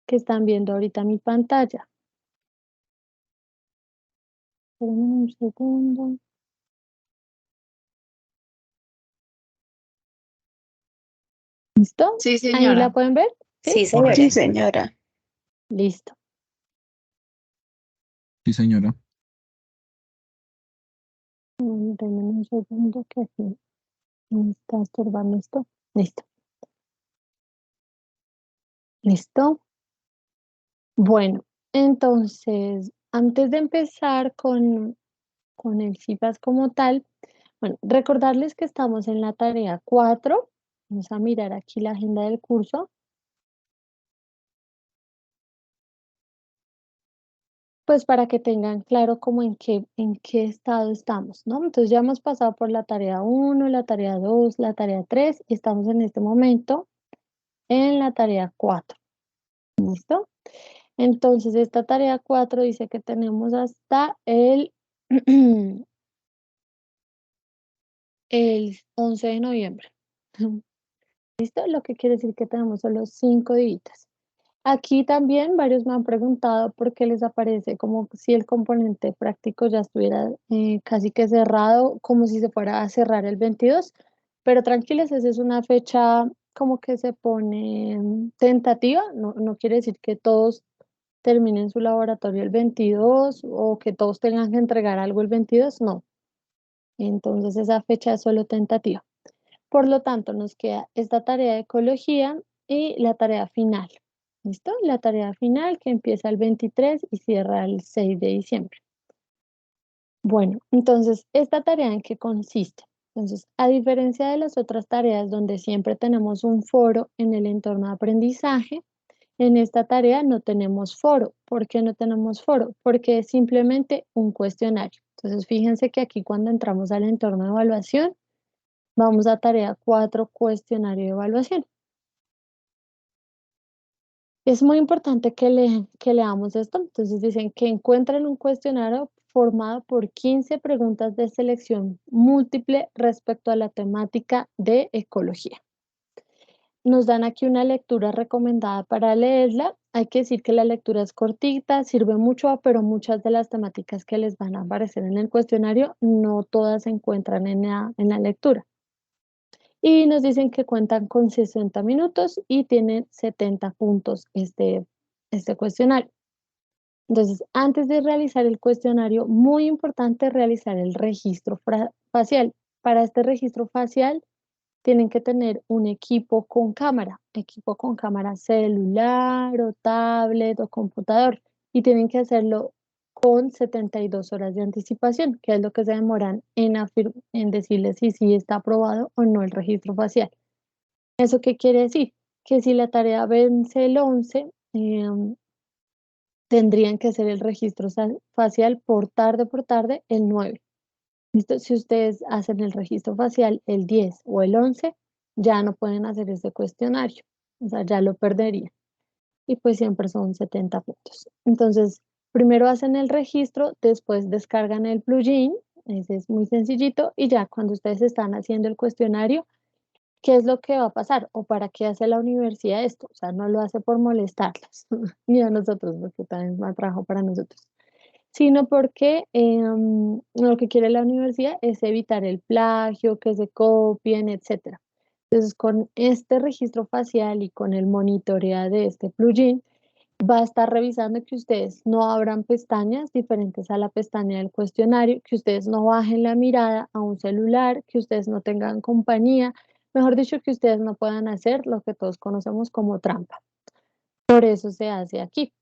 que están viendo ahorita mi pantalla. Espérenme un segundo. ¿Listo? Sí, ¿Ahí la señora. pueden ver? ¿Sí? Sí, Sí, señora. señora. Listo. Sí, señora. Denme un segundo que aquí me está estorbando esto. Listo. ¿Listo? Bueno, entonces, antes de empezar con el CIFAS como tal, bueno, recordarles que estamos en la tarea 4. Vamos a mirar aquí la agenda del curso. Pues para que tengan claro como en qué estado estamos, ¿no? Entonces ya hemos pasado por la tarea 1, la tarea 2, la tarea 3 y estamos en este momento en la tarea 4. ¿Listo? Entonces esta tarea 4 dice que tenemos hasta el, el 11 de noviembre. ¿Listo? Lo que quiere decir que tenemos solo 5 días. Aquí también varios me han preguntado por qué les aparece como si el componente práctico ya estuviera casi que cerrado, como si se fuera a cerrar el 22, pero tranquilos, esa es una fecha como que se pone tentativa, no quiere decir que todos terminen su laboratorio el 22 o que todos tengan que entregar algo el 22, no. Entonces esa fecha es solo tentativa. Por lo tanto, nos queda esta tarea de ecología y la tarea final. ¿Listo? La tarea final que empieza el 23 y cierra el 6 de diciembre. Bueno, entonces, ¿esta tarea en qué consiste? Entonces, a diferencia de las otras tareas donde siempre tenemos un foro en el entorno de aprendizaje, en esta tarea no tenemos foro. ¿Por qué no tenemos foro? Porque es simplemente un cuestionario. Entonces, fíjense que aquí cuando entramos al entorno de evaluación, vamos a tarea 4, cuestionario de evaluación. Es muy importante que leamos esto. Entonces dicen que encuentran un cuestionario formado por 15 preguntas de selección múltiple respecto a la temática de ecología. Nos dan aquí una lectura recomendada para leerla. Hay que decir que la lectura es cortita, sirve mucho, pero muchas de las temáticas que les van a aparecer en el cuestionario no todas se encuentran en la lectura. Y nos dicen que cuentan con 60 minutos y tienen 70 puntos este cuestionario. Entonces, antes de realizar el cuestionario, muy importante realizar el registro facial. Para este registro facial, tienen que tener un equipo con cámara celular o tablet o computador, y tienen que hacerlo con 72 horas de anticipación, que es lo que se demoran en decirles si sí está aprobado o no el registro facial. ¿Eso qué quiere decir? Que si la tarea vence el 11, tendrían que hacer el registro facial por tarde el 9. ¿Listo? Si ustedes hacen el registro facial el 10 o el 11, ya no pueden hacer ese cuestionario, o sea, ya lo perderían. Y pues siempre son 70 puntos. Entonces, primero hacen el registro, después descargan el plugin, ese es muy sencillito, y ya cuando ustedes están haciendo el cuestionario, ¿qué es lo que va a pasar? ¿O para qué hace la universidad esto? O sea, no lo hace por molestarlas, ni a nosotros, porque también es más trabajo para nosotros, sino porque lo que quiere la universidad es evitar el plagio, que se copien, etcétera. Entonces, con este registro facial y con el monitoreo de este plugin, va a estar revisando que ustedes no abran pestañas diferentes a la pestaña del cuestionario, que ustedes no bajen la mirada a un celular, que ustedes no tengan compañía, mejor dicho, que ustedes no puedan hacer lo que todos conocemos como trampa. Por eso se hace aquí.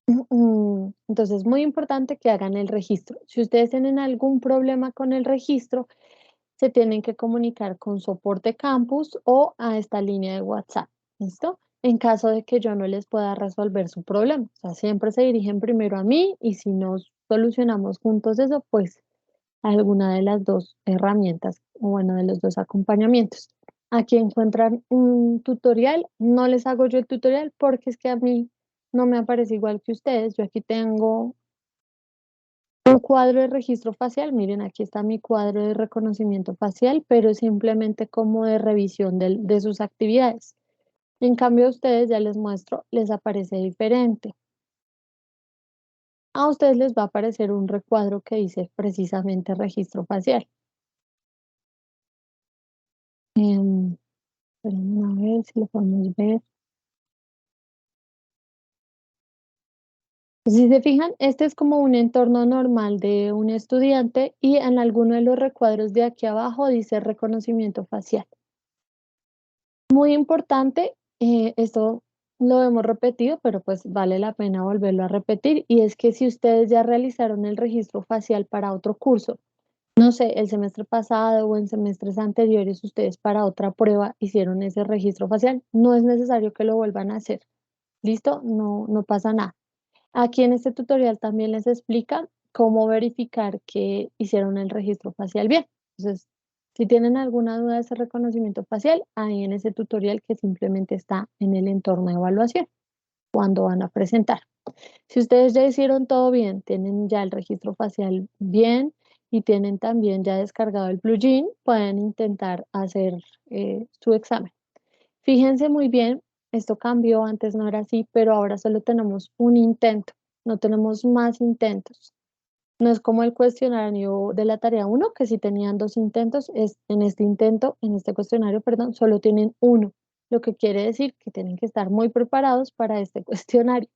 Entonces, es muy importante que hagan el registro. Si ustedes tienen algún problema con el registro, se tienen que comunicar con Soporte Campus o a esta línea de WhatsApp. ¿Listo? En caso de que yo no les pueda resolver su problema. O sea, siempre se dirigen primero a mí y si no solucionamos juntos eso, pues a alguna de las dos herramientas o bueno, de los dos acompañamientos. Aquí encuentran un tutorial. No les hago yo el tutorial porque es que a mí no me aparece igual que ustedes. Yo aquí tengo un cuadro de registro facial. Miren, aquí está mi cuadro de reconocimiento facial, pero simplemente como de revisión de sus actividades. En cambio a ustedes, ya les muestro, les aparece diferente. A ustedes les va a aparecer un recuadro que dice precisamente registro facial. Espérenme a ver si lo podemos ver. Si se fijan, este es como un entorno normal de un estudiante y en alguno de los recuadros de aquí abajo dice reconocimiento facial. Muy importante, esto lo hemos repetido, pero pues vale la pena volverlo a repetir, y es que si ustedes ya realizaron el registro facial para otro curso, no sé, el semestre pasado o en semestres anteriores, ustedes para otra prueba hicieron ese registro facial, no es necesario que lo vuelvan a hacer. ¿Listo? No, no pasa nada. Aquí en este tutorial también les explica cómo verificar que hicieron el registro facial bien. Entonces, si tienen alguna duda de ese reconocimiento facial, ahí en ese tutorial que simplemente está en el entorno de evaluación, cuando van a presentar. Si ustedes ya hicieron todo bien, tienen ya el registro facial bien y tienen también ya descargado el plugin, pueden intentar hacer su examen. Fíjense muy bien, esto cambió, antes no era así, pero ahora solo tenemos un intento, no tenemos más intentos. No es como el cuestionario de la tarea uno, que si tenían dos intentos, es en este intento, en este cuestionario, perdón, solo tienen uno, lo que quiere decir que tienen que estar muy preparados para este cuestionario.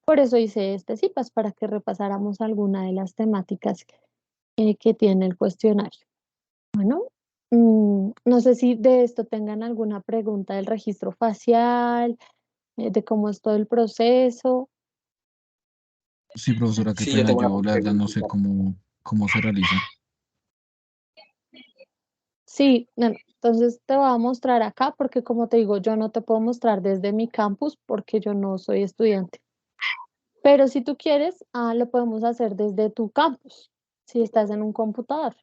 Por eso hice este CIPAS, para que repasáramos alguna de las temáticas que tiene el cuestionario. Bueno, no sé si de esto tengan alguna pregunta del registro facial, de cómo es todo el proceso. Sí, profesora, qué Sí, yo pena, tengo una yo la verdad no sé pregunta. cómo se realiza. Sí, bueno, entonces te voy a mostrar acá porque como te digo, yo no te puedo mostrar desde mi campus porque yo no soy estudiante. Pero si tú quieres, lo podemos hacer desde tu campus, si estás en un computador.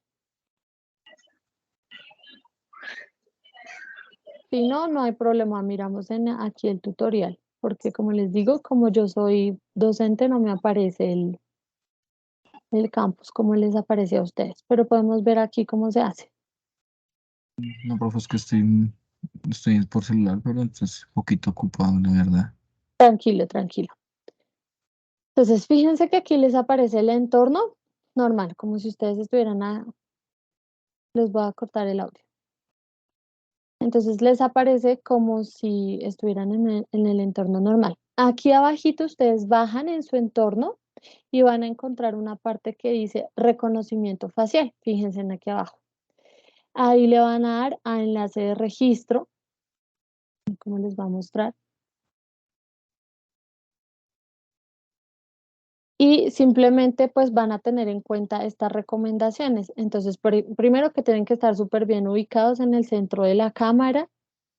Si no, no hay problema, miramos aquí el tutorial, porque como les digo, como yo soy docente, no me aparece el campus como les aparece a ustedes, pero podemos ver aquí cómo se hace. No, profe, es que estoy por celular, pero entonces un poquito ocupado, la verdad. Tranquilo, tranquilo. Entonces, fíjense que aquí les aparece el entorno normal, como si ustedes estuvieran les voy a cortar el audio. Entonces les aparece como si estuvieran en el entorno normal. Aquí abajito ustedes bajan en su entorno y van a encontrar una parte que dice reconocimiento facial. Fíjense en aquí abajo. Ahí le van a dar a enlace de registro, como les va a mostrar. Y simplemente pues van a tener en cuenta estas recomendaciones. Entonces, primero que tienen que estar súper bien ubicados en el centro de la cámara,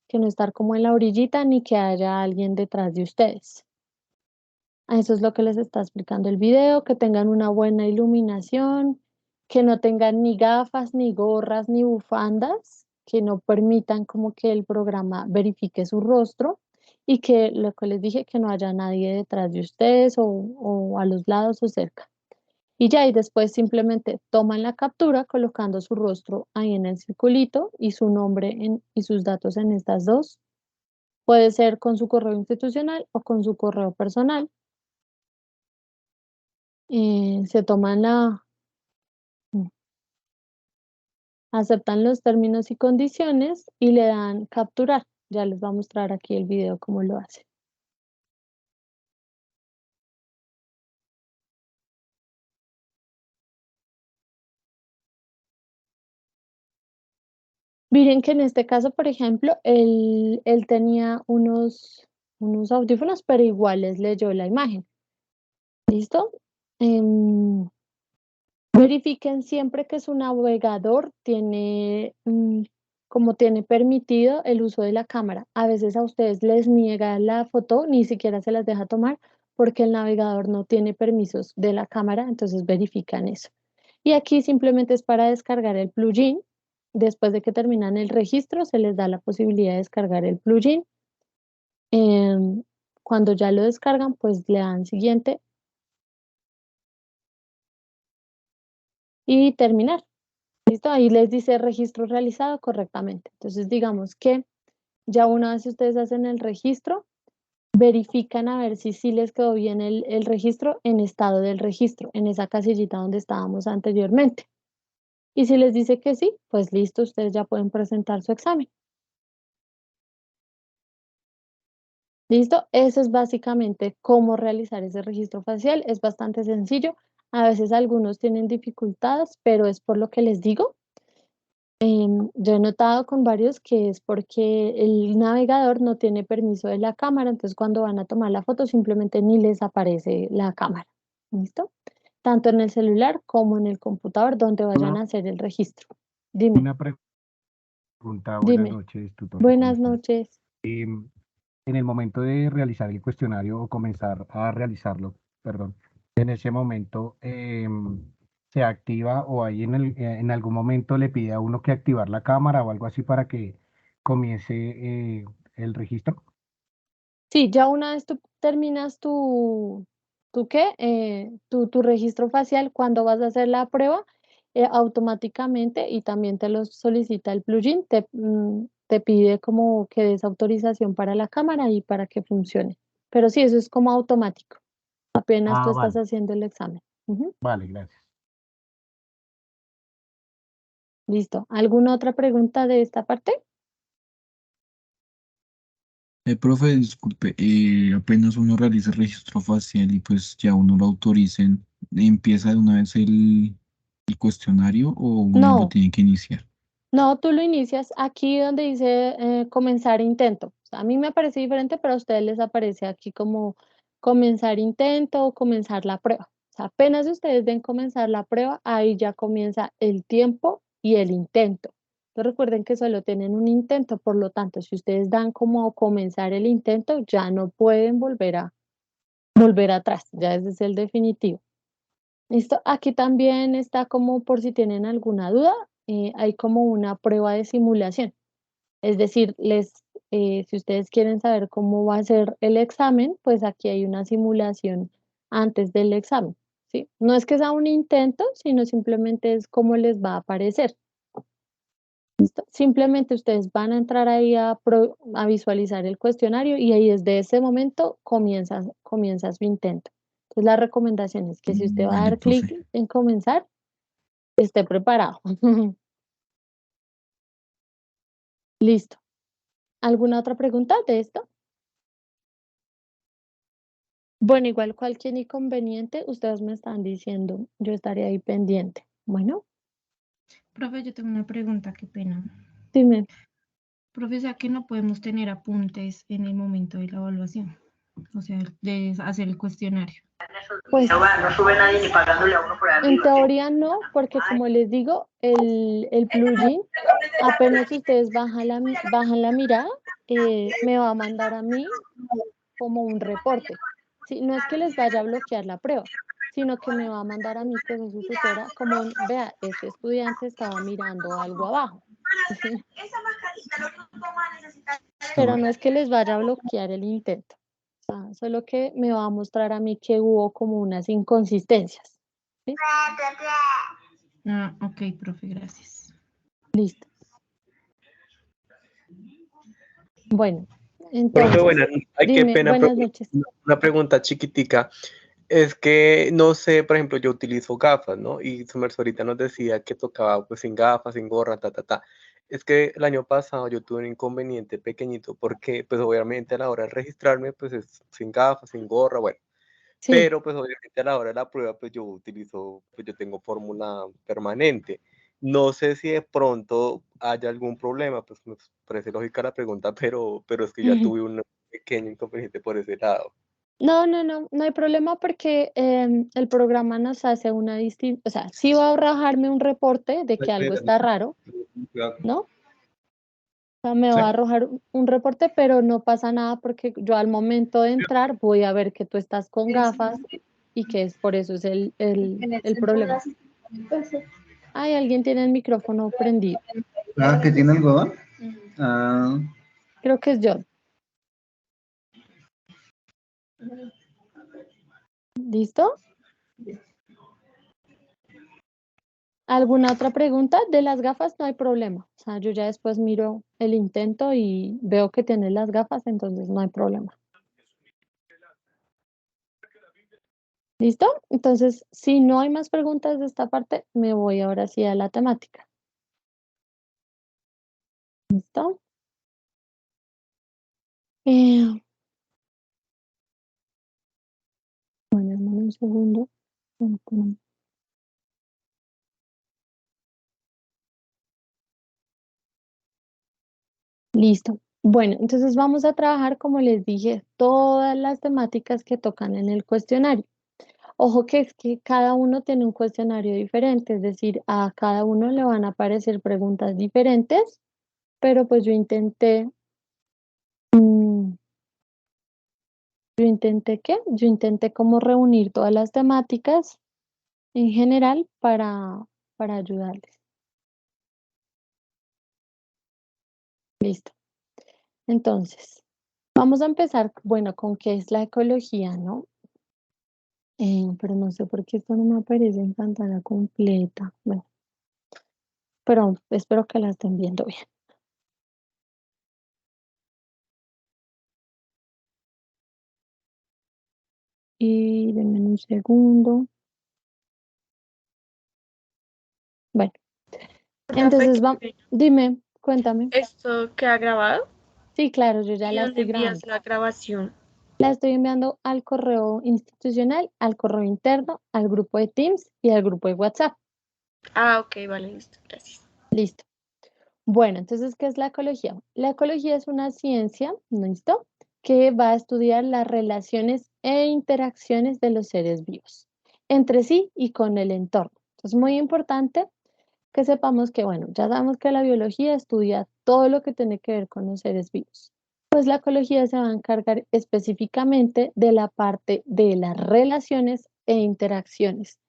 que no estar como en la orillita ni que haya alguien detrás de ustedes. Eso es lo que les está explicando el video, que tengan una buena iluminación, que no tengan ni gafas, ni gorras, ni bufandas, que no permitan como que el programa verifique su rostro y que lo que les dije, que no haya nadie detrás de ustedes o a los lados o cerca. Y ya, y después simplemente toman la captura colocando su rostro ahí en el circulito y su nombre y sus datos en estas dos. Puede ser con su correo institucional o con su correo personal. Se toman aceptan los términos y condiciones y le dan capturar. Ya les voy a mostrar aquí el video cómo lo hace. Miren que en este caso, por ejemplo, él tenía unos audífonos, pero igual les leyó la imagen. ¿Listo? Verifiquen siempre que su navegador tiene, como tiene permitido el uso de la cámara. A veces a ustedes les niega la foto, ni siquiera se las deja tomar porque el navegador no tiene permisos de la cámara, entonces verifican eso. Y aquí simplemente es para descargar el plugin. Después de que terminan el registro, se les da la posibilidad de descargar el plugin. Em, Cuando ya lo descargan, pues le dan siguiente y terminar. ¿Listo? Ahí les dice registro realizado correctamente. Entonces, digamos que Ya una vez ustedes hacen el registro, verifican a ver si sí les quedó bien el registro en estado del registro, en esa casillita donde estábamos anteriormente. Y si les dice que sí, pues listo, ustedes ya pueden presentar su examen. ¿Listo? Eso es básicamente cómo realizar ese registro facial. Es bastante sencillo. A veces algunos tienen dificultades, pero es por lo que les digo. Yo he notado con varios que es porque el navegador no tiene permiso de la cámara, entonces cuando van a tomar la foto simplemente ni les aparece la cámara. ¿Listo? Tanto en el celular como en el computador donde vayan Una, a hacer el registro. Dime, una pregunta, buenas dime. noches, tutor, ¿cómo Buenas estás? noches. En el momento de realizar el cuestionario o comenzar a realizarlo, perdón, en ese momento se activa o ahí en algún momento le pide a uno que activar la cámara o algo así para que comience el registro. Sí, ya una vez tú terminas ¿tu qué? Tu registro facial, cuando vas a hacer la prueba, automáticamente, y también te lo solicita el plugin, te pide como que des autorización para la cámara y para que funcione. Pero sí, eso es como automático, apenas tú Ah, estás vale, haciendo el examen. Ujú. vale, gracias. Listo. ¿Alguna otra pregunta de esta parte? Profe, disculpe, apenas uno realiza el registro facial y pues ya uno lo autoricen, ¿empieza de una vez el cuestionario o uno lo No. tiene que iniciar? No, tú lo inicias aquí donde dice comenzar intento. O sea, a mí me parece diferente, pero a ustedes les aparece aquí como comenzar intento o comenzar la prueba. O sea, apenas ustedes ven comenzar la prueba, ahí ya comienza el tiempo y el intento. Entonces recuerden que solo tienen un intento, por lo tanto, si ustedes dan como comenzar el intento, ya no pueden volver atrás, ya ese es el definitivo. Listo, aquí también está como por si tienen alguna duda, hay como una prueba de simulación. Es decir, si ustedes quieren saber cómo va a ser el examen, pues aquí hay una simulación antes del examen, ¿sí? No es que sea un intento, sino simplemente es cómo les va a aparecer. ¿Listo? Simplemente ustedes van a entrar ahí a visualizar el cuestionario y ahí desde ese momento comienza su intento. Entonces la recomendación es que si usted va a Vale, dar clic profe. en comenzar, esté preparado. Listo. ¿Alguna otra pregunta de esto? Bueno, igual cualquier inconveniente, ustedes me están diciendo, yo estaré ahí pendiente. Bueno, Profe, yo tengo una pregunta, qué pena. dime. Profe, ¿sea que no podemos tener apuntes en el momento de la evaluación? O sea, de hacer el cuestionario. Pues No sube nadie ni pagándole a uno por en arriba. teoría no, porque como les digo, el plugin, apenas ustedes bajan la mirada, me va a mandar a mí como un reporte. Sí, no es que les vaya a bloquear la prueba, sino que me va a mandar a mí, que soy su tutora, como vea, este estudiante estaba mirando algo abajo. Esa mascarita lo que uno va a necesitar. Pero no es que les vaya a bloquear el intento. Solo que me va a mostrar a mí que hubo como unas inconsistencias. ¿Sí? Ah, ok, profe, gracias. Listo. Bueno, Profe, entonces, buenas, ay, qué dime, pena, buenas profe, noches. una pregunta chiquitica. Es que no sé, por ejemplo, yo utilizo gafas, ¿no? Y su merced ahorita nos decía que tocaba pues sin gafas, sin gorra, ta, ta, ta. Es que el año pasado yo tuve un inconveniente pequeñito porque pues obviamente a la hora de registrarme pues es sin gafas, sin gorra, bueno. Sí, Pero pues obviamente a la hora de la prueba pues yo utilizo, pues yo tengo fórmula permanente. No sé si de pronto haya algún problema, pues me parece lógica la pregunta, pero es que ya tuve un pequeño inconveniente por ese lado. no hay problema porque el programa nos hace una distinción, o sea, sí va a arrojarme un reporte de que algo está raro, ¿no? O sea, me va a arrojar un reporte, pero no pasa nada porque yo al momento de entrar voy a ver que tú estás con gafas y que es por eso es el problema. Ay, alguien tiene el micrófono prendido. Ah, que tiene algodón. Ah, Creo que es John. ¿Listo? ¿Alguna otra pregunta? De las gafas no hay problema. O sea, yo ya después miro el intento y veo que tienes las gafas, entonces no hay problema. ¿Listo? Entonces, si no hay más preguntas de esta parte, me voy ahora sí a la temática. ¿Listo? Bueno, dame un segundo. Listo. Bueno, entonces vamos a trabajar, como les dije, todas las temáticas que tocan en el cuestionario. Ojo que es que cada uno tiene un cuestionario diferente, es decir, a cada uno le van a aparecer preguntas diferentes, pero pues yo intenté, ¿qué? Yo intenté como reunir todas las temáticas en general para ayudarles. Listo. Entonces, vamos a empezar, bueno, con qué es la ecología, ¿no? Pero no sé por qué esto no me aparece en pantalla completa. Bueno, pero espero que la estén viendo bien. Y denme un segundo. Bueno, entonces dime, cuéntame. ¿Esto queda grabado? Sí, claro, yo ya ¿Y la dónde estoy grabando. envías la grabación? La estoy enviando al correo institucional, al correo interno, al grupo de Teams y al grupo de WhatsApp. Ah, ok, vale, listo, gracias. Listo. Bueno, entonces, ¿qué es la ecología? La ecología es una ciencia, ¿listo? Que va a estudiar las relaciones e interacciones de los seres vivos entre sí y con el entorno. Es muy importante que sepamos que, bueno, ya sabemos que la biología estudia todo lo que tiene que ver con los seres vivos. Pues la ecología se va a encargar específicamente de la parte de las relaciones e interacciones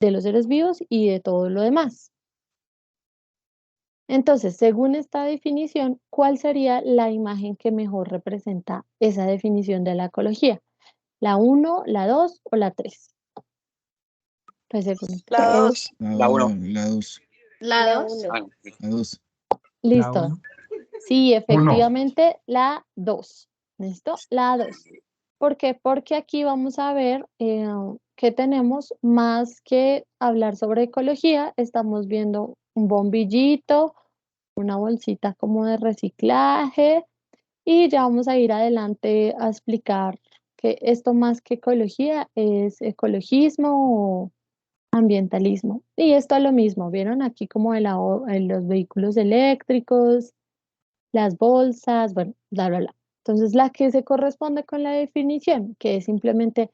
de los seres vivos y de todo lo demás. Entonces, según esta definición, ¿cuál sería la imagen que mejor representa esa definición de la ecología? ¿La 1, la 2 o la 3? Pues según. La 2. La 1. La 2. La 2. La 2. Listo. uno. Sí, efectivamente, la 2. ¿Listo? La 2. ¿Por qué? Porque aquí vamos a ver que tenemos más que hablar sobre ecología. Estamos viendo un bombillito, una bolsita como de reciclaje y ya vamos a ir adelante a explicar que esto más que ecología es ecologismo o ambientalismo. Y esto es lo mismo, ¿vieron? Aquí como en los vehículos eléctricos, las bolsas, bueno, bla, bla, bla. Entonces, la que se corresponde con la definición, que es simplemente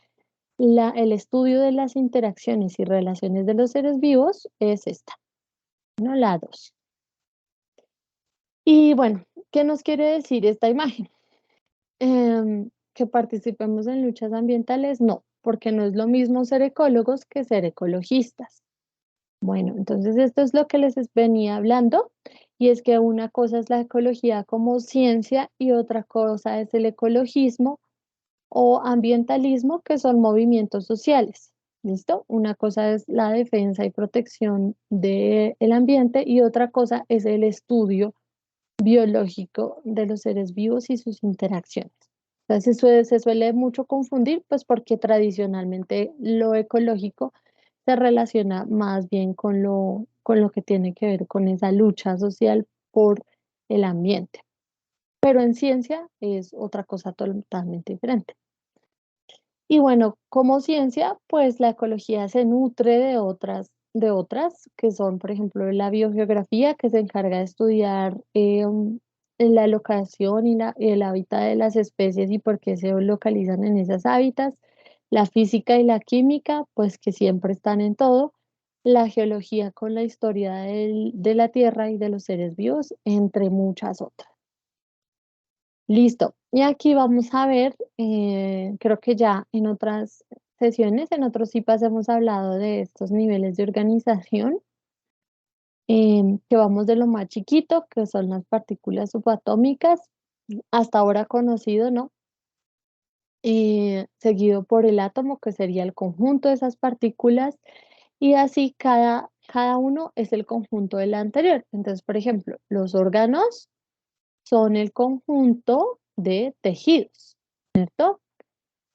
el estudio de las interacciones y relaciones de los seres vivos, es esta, ¿no? La 2. Y bueno, ¿qué nos quiere decir esta imagen? Que participemos en luchas ambientales, no, porque no es lo mismo ser ecólogos que ser ecologistas. Bueno, entonces esto es lo que les venía hablando y es que una cosa es la ecología como ciencia y otra cosa es el ecologismo o ambientalismo, que son movimientos sociales. ¿Listo? Una cosa es la defensa y protección del ambiente y otra cosa es el estudio biológico de los seres vivos y sus interacciones. Entonces se suele mucho confundir, pues porque tradicionalmente lo ecológico se relaciona más bien con lo que tiene que ver con esa lucha social por el ambiente. Pero en ciencia es otra cosa totalmente diferente. Y bueno, como ciencia, pues la ecología se nutre de otras que son, por ejemplo, la biogeografía, que se encarga de estudiar la locación y el hábitat de las especies y por qué se localizan en esos hábitats. La física y la química, pues que siempre están en todo. La geología con la historia de la Tierra y de los seres vivos, entre muchas otras. Listo. Y aquí vamos a ver, creo que ya en otras sesiones, en otros CIPAS hemos hablado de estos niveles de organización, que vamos de lo más chiquito, que son las partículas subatómicas, hasta ahora conocido, ¿no? Seguido por el átomo, que sería el conjunto de esas partículas, y así cada cada uno es el conjunto del anterior. Entonces, por ejemplo, los órganos son el conjunto de tejidos, ¿cierto?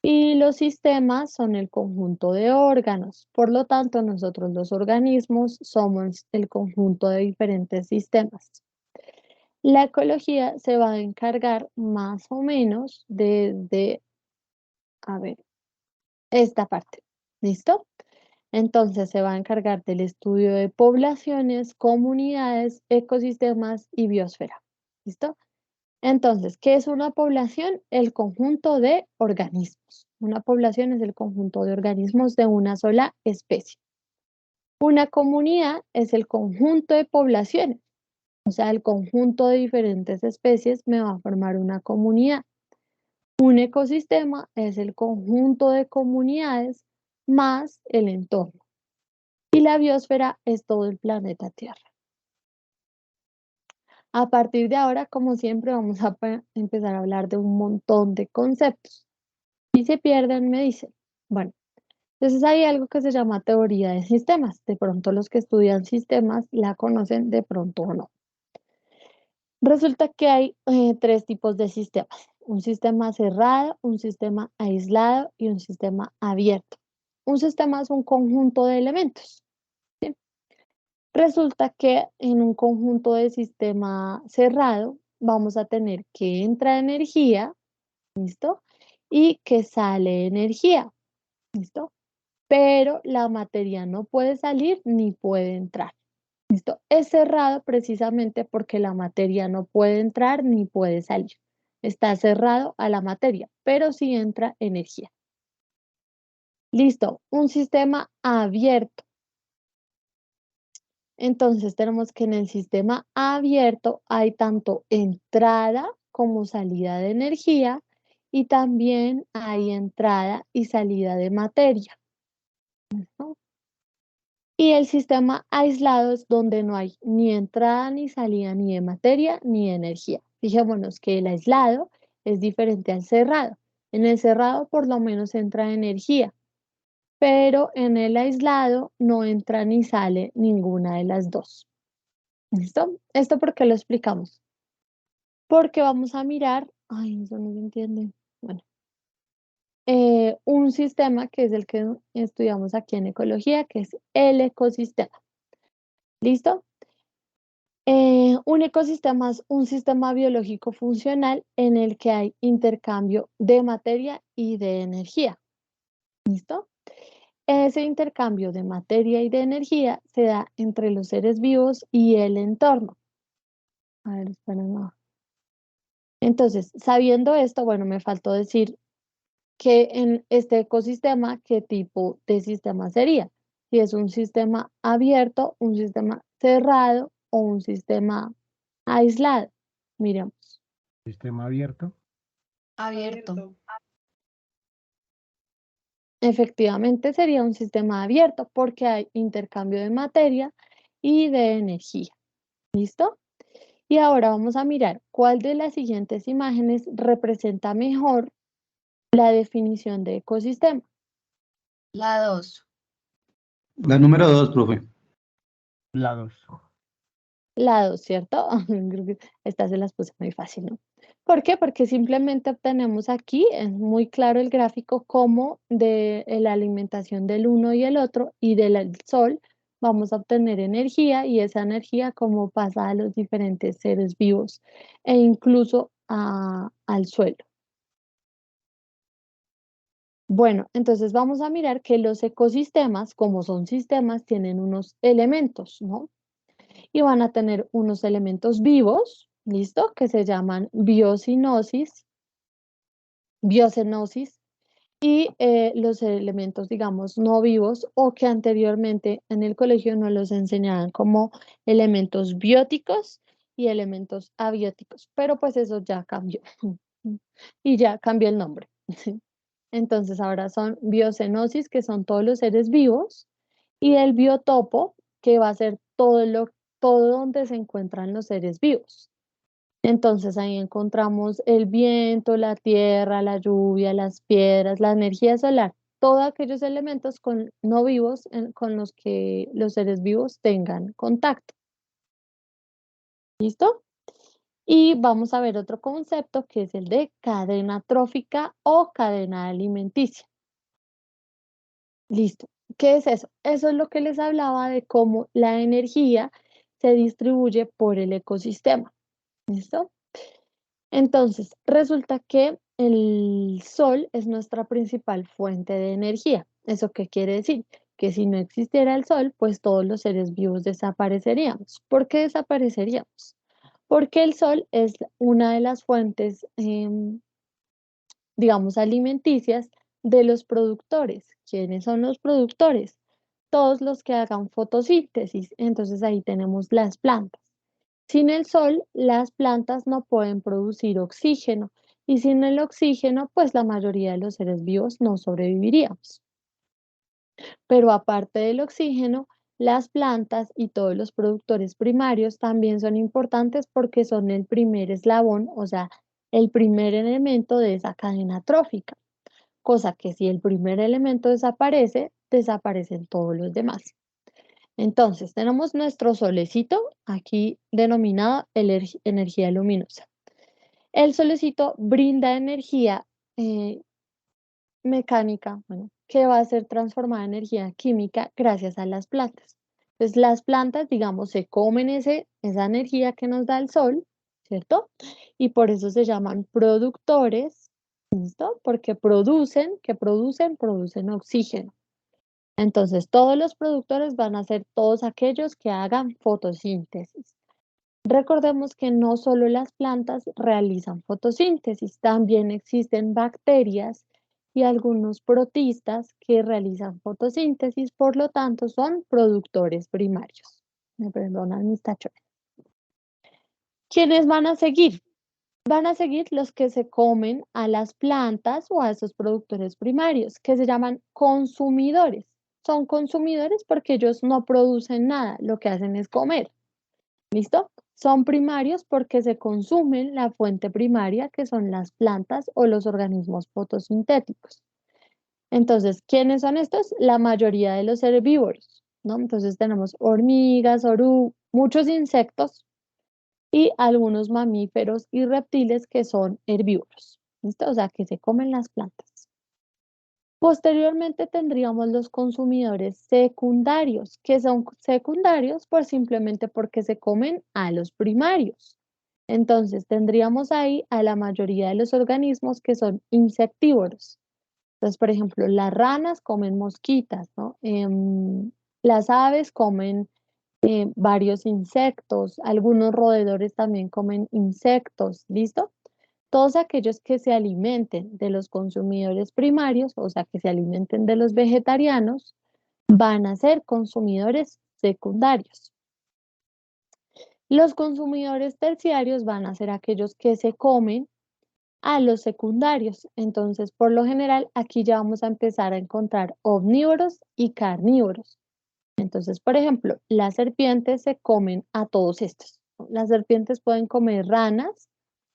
Y los sistemas son el conjunto de órganos. Por lo tanto, nosotros los organismos somos el conjunto de diferentes sistemas. La ecología se va a encargar más o menos de, a ver, esta parte. ¿Listo? Entonces se va a encargar del estudio de poblaciones, comunidades, ecosistemas y biosfera. ¿Listo? Entonces, ¿qué es una población? El conjunto de organismos. Una población es el conjunto de organismos de una sola especie. Una comunidad es el conjunto de poblaciones. O sea, el conjunto de diferentes especies me va a formar una comunidad. Un ecosistema es el conjunto de comunidades más el entorno. Y la biosfera es todo el planeta Tierra. A partir de ahora, como siempre, vamos a empezar a hablar de un montón de conceptos. Si se pierden, me dicen. Bueno, entonces hay algo que se llama teoría de sistemas. De pronto los que estudian sistemas la conocen, de pronto o no. Resulta que hay tres tipos de sistemas. Un sistema cerrado, un sistema aislado y un sistema abierto. Un sistema es un conjunto de elementos. ¿Sí? Resulta que en un conjunto de sistema cerrado vamos a tener que entra energía, ¿listo? Y que sale energía, ¿listo? Pero la materia no puede salir ni puede entrar. ¿Listo? Es cerrado precisamente porque la materia no puede entrar ni puede salir. Está cerrado a la materia, pero sí entra energía. Listo, un sistema abierto. Entonces tenemos que en el sistema abierto hay tanto entrada como salida de energía y también hay entrada y salida de materia. ¿No? Y el sistema aislado es donde no hay ni entrada ni salida ni de materia ni de energía. Fijémonos que el aislado es diferente al cerrado. En el cerrado por lo menos entra energía, pero en el aislado no entra ni sale ninguna de las dos. ¿Listo? ¿Esto por qué lo explicamos? Porque vamos a mirar, ay, eso no se entiende. Bueno, un sistema que es el que estudiamos aquí en ecología, que es el ecosistema. ¿Listo? Un ecosistema es un sistema biológico funcional en el que hay intercambio de materia y de energía. ¿Listo? Ese intercambio de materia y de energía se da entre los seres vivos y el entorno. A ver, espera, no. Entonces, sabiendo esto, bueno, me faltó decir que en este ecosistema, ¿qué tipo de sistema sería? Si es un sistema abierto, un sistema cerrado o un sistema aislado. Miremos. Sistema abierto. Abierto. Efectivamente sería un sistema abierto porque hay intercambio de materia y de energía. ¿Listo? Y ahora vamos a mirar cuál de las siguientes imágenes representa mejor la definición de ecosistema. La 2. La número 2, profe. La 2. La 2, ¿cierto? Creo que estas se las puse muy fácil, ¿no? ¿Por qué? Porque simplemente obtenemos aquí, es muy claro el gráfico, como de la alimentación del uno y el otro y del sol vamos a obtener energía y esa energía como pasa a los diferentes seres vivos e incluso al suelo. Bueno, entonces vamos a mirar que los ecosistemas, como son sistemas, tienen unos elementos, ¿no? Y van a tener unos elementos vivos, ¿listo? Que se llaman biocenosis, y los elementos, digamos, no vivos o que anteriormente en el colegio nos los enseñaban como elementos bióticos y elementos abióticos, pero pues eso ya cambió y ya cambió el nombre. Entonces ahora son biocenosis, que son todos los seres vivos, y el biotopo, que va a ser todo donde se encuentran los seres vivos. Entonces ahí encontramos el viento, la tierra, la lluvia, las piedras, la energía solar, todos aquellos elementos no vivos con los que los seres vivos tengan contacto. ¿Listo? Y vamos a ver otro concepto que es el de cadena trófica o cadena alimenticia. Listo. ¿Qué es eso? Eso es lo que les hablaba de cómo la energía se distribuye por el ecosistema. ¿Listo? Entonces, resulta que el sol es nuestra principal fuente de energía. ¿Eso qué quiere decir? Que si no existiera el sol, pues todos los seres vivos desapareceríamos. ¿Por qué desapareceríamos? Porque el sol es una de las fuentes, digamos, alimenticias de los productores. ¿Quiénes son los productores? Todos los que hagan fotosíntesis. Entonces ahí tenemos las plantas. Sin el sol, las plantas no pueden producir oxígeno y sin el oxígeno, pues la mayoría de los seres vivos no sobreviviríamos. Pero aparte del oxígeno, las plantas y todos los productores primarios también son importantes porque son el primer eslabón, o sea, el primer elemento de esa cadena trófica. Cosa que si el primer elemento desaparece, desaparecen todos los demás. Entonces, tenemos nuestro solecito, aquí denominado energía luminosa. El solecito brinda energía mecánica, bueno, que va a ser transformada en energía química gracias a las plantas. Entonces, las plantas, digamos, se comen esa energía que nos da el sol, ¿cierto? Y por eso se llaman productores, ¿listo? Porque producen oxígeno. Entonces, todos los productores van a ser todos aquellos que hagan fotosíntesis. Recordemos que no solo las plantas realizan fotosíntesis, también existen bacterias y algunos protistas que realizan fotosíntesis, por lo tanto son productores primarios. Me perdonan mis tachones. ¿Quiénes van a seguir? Van a seguir los que se comen a las plantas o a esos productores primarios, que se llaman consumidores. Son consumidores porque ellos no producen nada, lo que hacen es comer. ¿Listo? Son primarios porque se consumen la fuente primaria, que son las plantas o los organismos fotosintéticos. Entonces, ¿quiénes son estos? La mayoría de los herbívoros, ¿no? Entonces tenemos hormigas, muchos insectos y algunos mamíferos y reptiles que son herbívoros, ¿listo? O sea, que se comen las plantas. Posteriormente tendríamos los consumidores secundarios, que son secundarios simplemente porque se comen a los primarios. Entonces tendríamos ahí a la mayoría de los organismos que son insectívoros. Entonces, por ejemplo, las ranas comen mosquitas, ¿no? Las aves comen varios insectos, algunos roedores también comen insectos, ¿listo? Todos aquellos que se alimenten de los consumidores primarios, o sea, que se alimenten de los vegetarianos, van a ser consumidores secundarios. Los consumidores terciarios van a ser aquellos que se comen a los secundarios. Entonces, por lo general, aquí ya vamos a empezar a encontrar omnívoros y carnívoros. Entonces, por ejemplo, las serpientes se comen a todos estos. Las serpientes pueden comer ranas,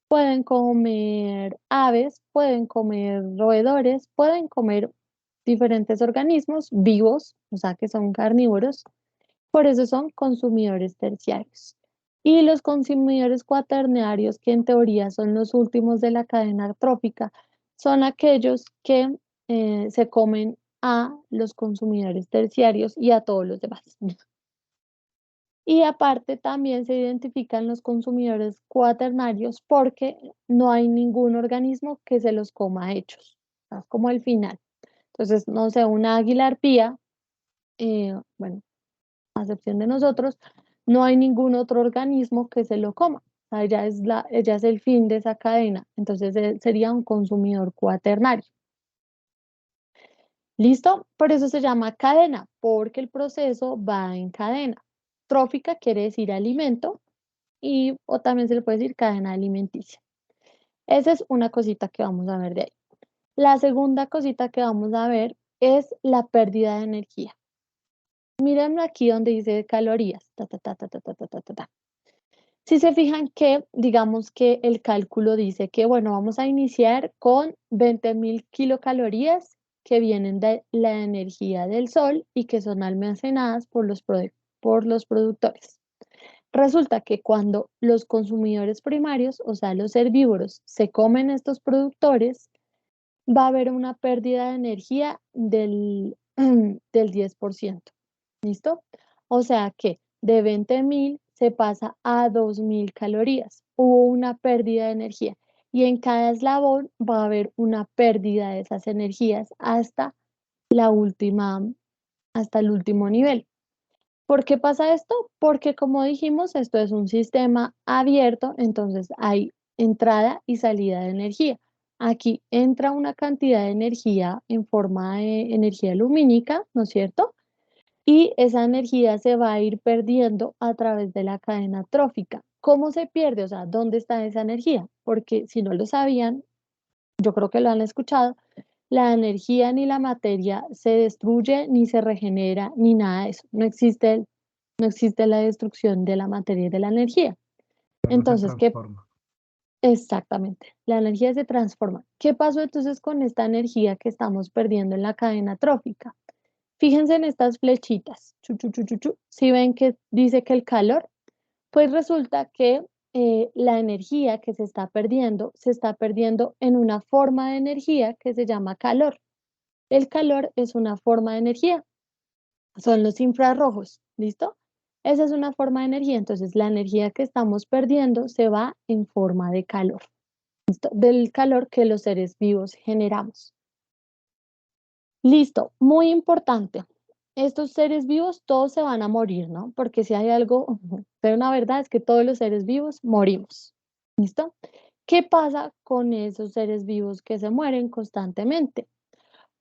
pueden comer aves, pueden comer roedores, pueden comer diferentes organismos vivos, o sea que son carnívoros, por eso son consumidores terciarios. Y los consumidores cuaternarios, que en teoría son los últimos de la cadena trófica, son aquellos que se comen a los consumidores terciarios y a todos los demás. Y aparte también se identifican los consumidores cuaternarios porque no hay ningún organismo que se los coma hechos. Es como el final. Entonces, no sé, una águila arpía, bueno, a excepción de nosotros, no hay ningún otro organismo que se lo coma. O sea, ella es el fin de esa cadena. Entonces, sería un consumidor cuaternario. ¿Listo? Por eso se llama cadena, porque el proceso va en cadena. Trófica quiere decir alimento o también se le puede decir cadena alimenticia. Esa es una cosita que vamos a ver de ahí. La segunda cosita que vamos a ver es la pérdida de energía. Miren aquí donde dice calorías. Si se fijan que, digamos que el cálculo dice que, bueno, vamos a iniciar con 20.000 kilocalorías que vienen de la energía del sol y que son almacenadas por los productores. Resulta que cuando los consumidores primarios, o sea, los herbívoros, se comen estos productores, va a haber una pérdida de energía del 10%. ¿Listo? O sea que de 20.000 se pasa a 2.000 calorías. Hubo una pérdida de energía y en cada eslabón va a haber una pérdida de esas energías hasta el último nivel. ¿Por qué pasa esto? Porque como dijimos, esto es un sistema abierto, entonces hay entrada y salida de energía. Aquí entra una cantidad de energía en forma de energía lumínica, ¿no es cierto? Y esa energía se va a ir perdiendo a través de la cadena trófica. ¿Cómo se pierde? O sea, ¿dónde está esa energía? Porque si no lo sabían, yo creo que lo han escuchado, la energía ni la materia se destruye, ni se regenera, ni nada de eso. No existe la destrucción de la materia y de la energía. Solo se Entonces, ¿qué? transforma. Exactamente, la energía se transforma. ¿Qué pasó entonces con esta energía que estamos perdiendo en la cadena trófica? Fíjense en estas flechitas. Si ven que dice que el calor, pues resulta que la energía que se está perdiendo en una forma de energía que se llama calor. El calor es una forma de energía, son los infrarrojos, ¿listo? Esa es una forma de energía, entonces la energía que estamos perdiendo se va en forma de calor, ¿listo? Del calor que los seres vivos generamos. Listo, muy importante. Estos seres vivos todos se van a morir, ¿no? Porque si hay algo, pero una verdad es que todos los seres vivos morimos. ¿Listo? ¿Qué pasa con esos seres vivos que se mueren constantemente?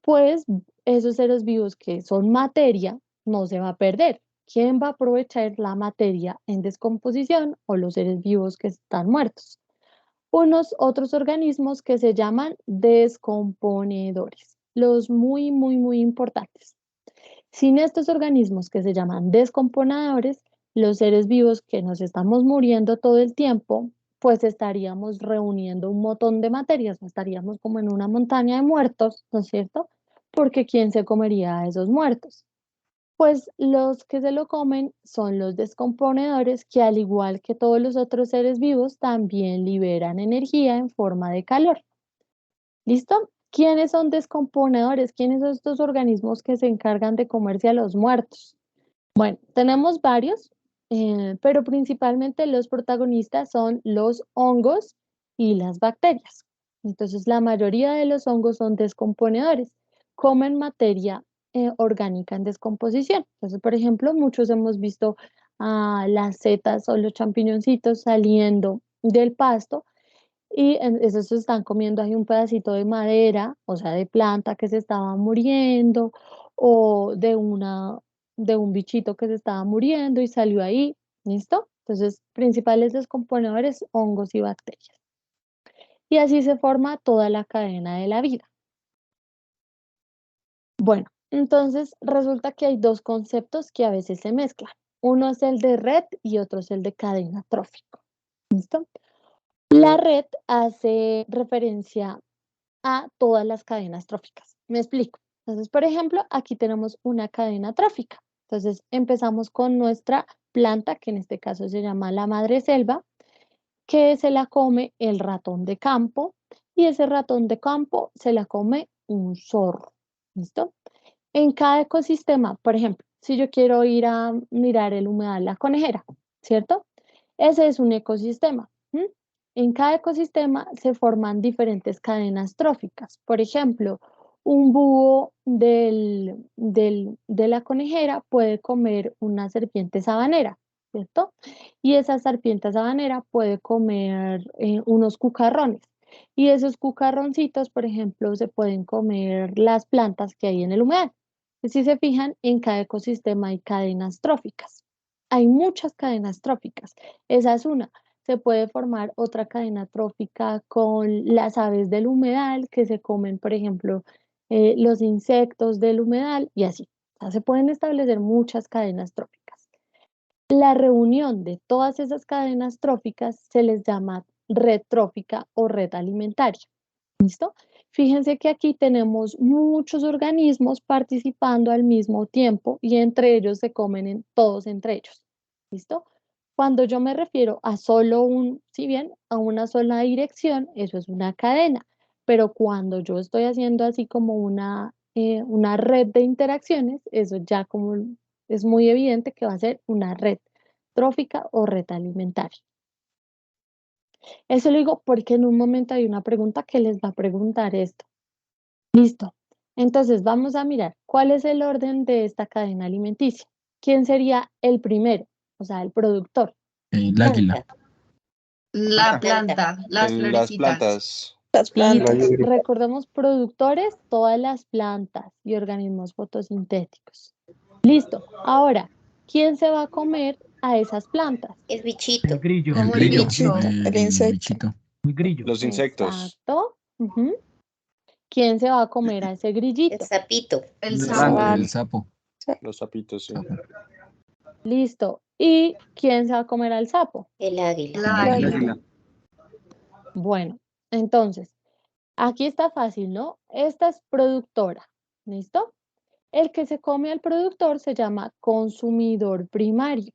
Pues esos seres vivos que son materia no se va a perder. ¿Quién va a aprovechar la materia en descomposición o los seres vivos que están muertos? Unos otros organismos que se llaman descomponedores, los muy importantes. Sin estos organismos que se llaman descomponedores, los seres vivos que nos estamos muriendo todo el tiempo, pues estaríamos reuniendo un montón de materias, estaríamos como en una montaña de muertos, ¿no es cierto? Porque ¿quién se comería a esos muertos? Pues los que se lo comen son los descomponedores que al igual que todos los otros seres vivos también liberan energía en forma de calor. ¿Listo? ¿Quiénes son descomponedores? ¿Quiénes son estos organismos que se encargan de comerse a los muertos? Bueno, tenemos varios, pero principalmente los protagonistas son los hongos y las bacterias. Entonces, la mayoría de los hongos son descomponedores, comen materia orgánica en descomposición. Entonces, por ejemplo, muchos hemos visto las setas o los champiñoncitos saliendo del pasto y esos se están comiendo ahí un pedacito de madera, o sea, de planta que se estaba muriendo, o de un bichito que se estaba muriendo y salió ahí, ¿listo? Entonces, principales descomponedores, hongos y bacterias. Y así se forma toda la cadena de la vida. Bueno, entonces resulta que hay dos conceptos que a veces se mezclan. Uno es el de red y otro es el de cadena trófica. ¿Listo? La red hace referencia a todas las cadenas tróficas. Me explico. Entonces, por ejemplo, aquí tenemos una cadena trófica. Entonces, empezamos con nuestra planta, que en este caso se llama la madreselva, que se la come el ratón de campo y ese ratón de campo se la come un zorro. ¿Listo? En cada ecosistema, por ejemplo, si yo quiero ir a mirar el humedal La Conejera, ¿cierto? Ese es un ecosistema. En cada ecosistema se forman diferentes cadenas tróficas. Por ejemplo, un búho de la conejera puede comer una serpiente sabanera, ¿cierto? Y esa serpiente sabanera puede comer unos cucarrones. Y esos cucarroncitos, por ejemplo, se pueden comer las plantas que hay en el humedal. Si se fijan, en cada ecosistema hay cadenas tróficas. Hay muchas cadenas tróficas. Esa es una. Se puede formar otra cadena trófica con las aves del humedal que se comen, por ejemplo, los insectos del humedal y así. O sea, se pueden establecer muchas cadenas tróficas. La reunión de todas esas cadenas tróficas se les llama red trófica o red alimentaria. ¿Listo? Fíjense que aquí tenemos muchos organismos participando al mismo tiempo y entre ellos se comen todos entre ellos. ¿Listo? Cuando yo me refiero a solo si bien a una sola dirección, eso es una cadena, pero cuando yo estoy haciendo así como una red de interacciones, eso ya como es muy evidente que va a ser una red trófica o red alimentaria. Eso lo digo porque en un momento hay una pregunta que les va a preguntar esto. Listo. Entonces vamos a mirar cuál es el orden de esta cadena alimenticia. ¿Quién sería el primero? O sea, el productor. El águila. La planta, las Las florecitas. plantas. Las plantas. Recordemos productores, todas las plantas y organismos fotosintéticos. Listo. Ahora, ¿quién se va a comer a esas plantas? El bichito. El grillo. Como El el grillo. bicho. El insecto. bichito. El grillo. Los insectos. Exacto. Ujú. ¿Quién se va a comer a ese El grillito? sapito. El El sapo. sapo. Los sapitos, sí. Sapo. Listo. ¿Y quién se va a comer al sapo? El águila. La El águila. águila. Bueno, entonces, aquí está fácil, ¿no? Esta es productora. ¿Listo? El que se come al productor se llama consumidor primario.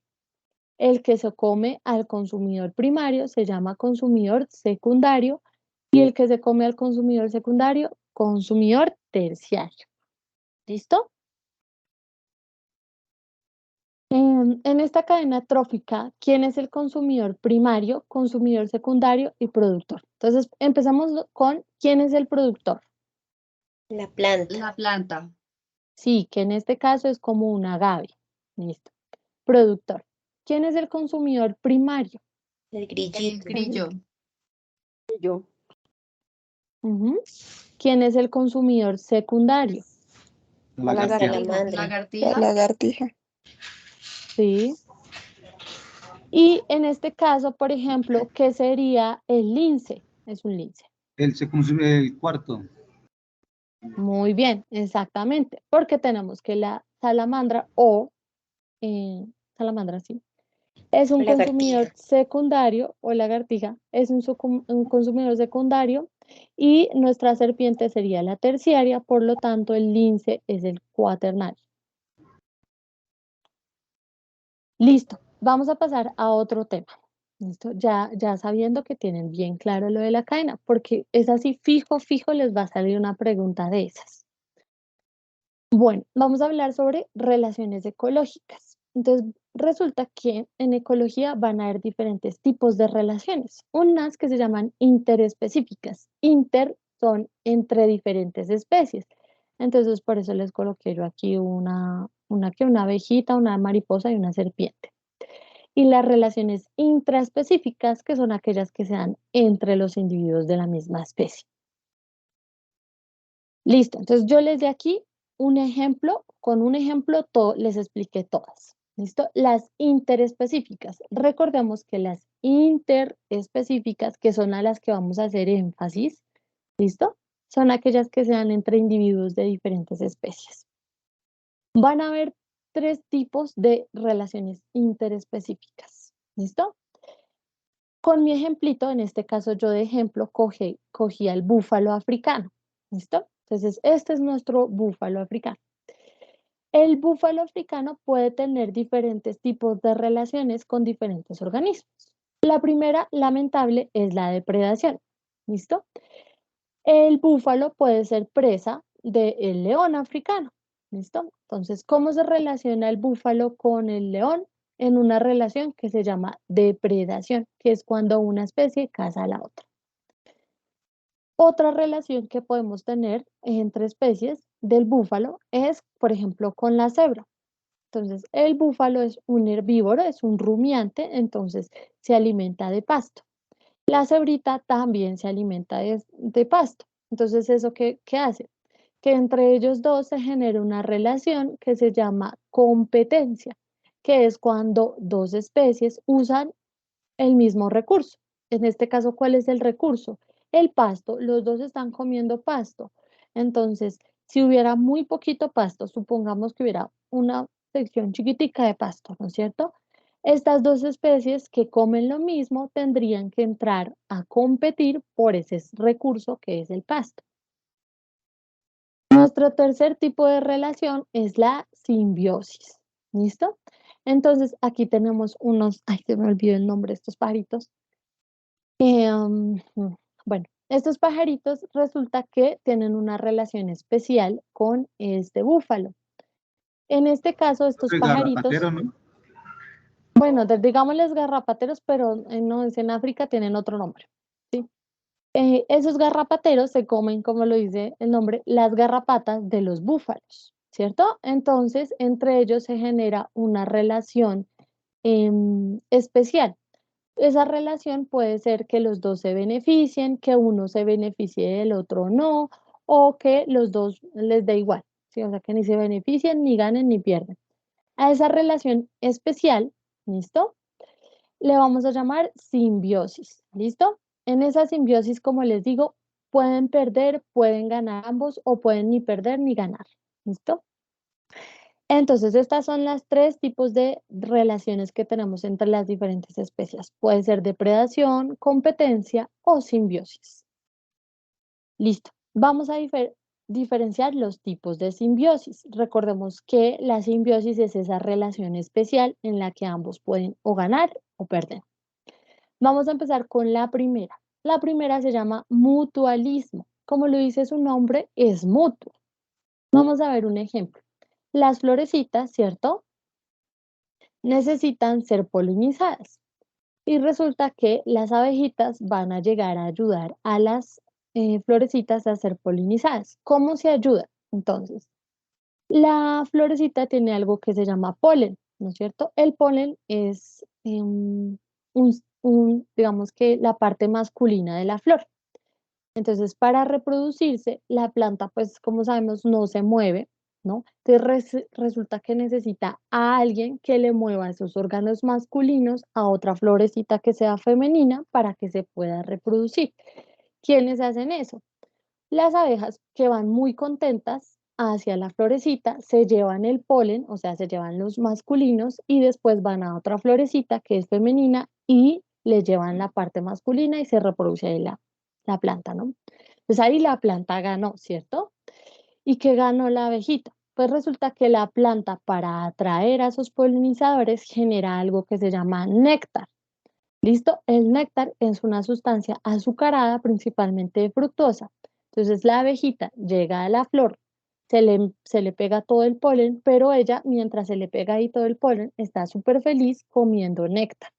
El que se come al consumidor primario se llama consumidor secundario y el que se come al consumidor secundario, consumidor terciario. ¿Listo? En esta cadena trófica, ¿quién es el consumidor primario, consumidor secundario y productor? Entonces, empezamos con ¿quién es el productor? La planta. La planta. Sí, que en este caso es como un agave. Listo. Productor. ¿Quién es el consumidor primario? El El grillito. grillo. Yo. Ujú. ¿Quién es el consumidor secundario? La lagartija. Salamandra. La Lagartija. lagartija. Sí. Y en este caso, por ejemplo, ¿qué sería el lince? Es un lince. El cuarto. Muy bien, exactamente. Porque tenemos que la salamandra o salamandra, sí, es un Lagartija. consumidor secundario o lagartija, es un consumidor secundario y nuestra serpiente sería la terciaria, por lo tanto el lince es el cuaternario. Listo, vamos a pasar a otro tema. ¿Listo? Ya sabiendo que tienen bien claro lo de la cadena, porque es así fijo les va a salir una pregunta de esas. Bueno, vamos a hablar sobre relaciones ecológicas. Entonces, resulta que en ecología van a haber diferentes tipos de relaciones. Unas que se llaman interespecíficas. Inter son entre diferentes especies. Entonces, por eso les coloqué yo aquí una abejita, una mariposa y una serpiente. Y las relaciones intraespecíficas, que son aquellas que se dan entre los individuos de la misma especie. Listo, entonces yo les di aquí un ejemplo, con un ejemplo les expliqué todas. ¿Listo? Las interespecíficas. Recordemos que las interespecíficas, que son a las que vamos a hacer énfasis, ¿listo? Son aquellas que se dan entre individuos de diferentes especies. Van a haber 3 tipos de relaciones interespecíficas. ¿Listo? Con mi ejemplito, en este caso yo de ejemplo cogí al búfalo africano. ¿Listo? Entonces, este es nuestro búfalo africano. El búfalo africano puede tener diferentes tipos de relaciones con diferentes organismos. La primera, lamentable, es la depredación. ¿Listo? El búfalo puede ser presa del león africano. ¿Listo? Entonces, ¿cómo se relaciona el búfalo con el león? En una relación que se llama depredación, que es cuando una especie caza a la otra. Otra relación que podemos tener entre especies del búfalo es, por ejemplo, con la cebra. Entonces, el búfalo es un herbívoro, es un rumiante, entonces se alimenta de pasto. La cebrita también se alimenta de pasto. Entonces, ¿eso qué hace? Que entre ellos dos se genera una relación que se llama competencia, que es cuando dos especies usan el mismo recurso. En este caso, ¿cuál es el recurso? El pasto. Los dos están comiendo pasto. Entonces, si hubiera muy poquito pasto, supongamos que hubiera una sección chiquitica de pasto, ¿no es cierto? Estas dos especies que comen lo mismo tendrían que entrar a competir por ese recurso que es el pasto. Nuestro tercer tipo de relación es la simbiosis. ¿Listo? Entonces, aquí tenemos unos, ay, se me olvidó el nombre de estos pajaritos. Bueno, estos pajaritos resulta que tienen una relación especial con este búfalo. En este caso, estos Soy pajaritos, garrapatero, ¿no? bueno, digámosles garrapateros, pero no, en África tienen otro nombre. ¿Sí? Esos garrapateros se comen, como lo dice el nombre, las garrapatas de los búfalos, ¿cierto? Entonces, entre ellos se genera una relación especial. Esa relación puede ser que los dos se beneficien, que uno se beneficie del otro no, o que los dos les dé igual, ¿sí? O sea, que ni se beneficien, ni ganen, ni pierden. A esa relación especial, ¿listo? Le vamos a llamar simbiosis, ¿listo? En esa simbiosis, como les digo, pueden perder, pueden ganar ambos o pueden ni perder ni ganar, ¿listo? Entonces, estas son las tres tipos de relaciones que tenemos entre las diferentes especies. Puede ser depredación, competencia o simbiosis. Listo. Vamos a diferenciar los tipos de simbiosis. Recordemos que la simbiosis es esa relación especial en la que ambos pueden o ganar o perder. Vamos a empezar con la primera. La primera se llama mutualismo. Como lo dice su nombre, es mutuo. Vamos a ver un ejemplo. Las florecitas, ¿cierto? Necesitan ser polinizadas. Y resulta que las abejitas van a llegar a ayudar a las florecitas a ser polinizadas. ¿Cómo se ayuda? Entonces, la florecita tiene algo que se llama polen, ¿no es cierto? El polen es, digamos que la parte masculina de la flor. Entonces, para reproducirse, la planta, pues como sabemos, no se mueve, ¿no? Entonces, resulta que necesita a alguien que le mueva esos órganos masculinos a otra florecita que sea femenina para que se pueda reproducir. ¿Quiénes hacen eso? Las abejas, que van muy contentas hacia la florecita, se llevan el polen, o sea, se llevan los masculinos y después van a otra florecita que es femenina y le llevan la parte masculina y se reproduce ahí la planta, ¿no? Pues ahí la planta ganó, ¿cierto? ¿Y qué ganó la abejita? Pues resulta que la planta, para atraer a sus polinizadores, genera algo que se llama néctar. ¿Listo? El néctar es una sustancia azucarada, principalmente fructosa. Entonces la abejita llega a la flor, se le pega todo el polen, pero ella, mientras se le pega ahí todo el polen, está súper feliz comiendo néctar.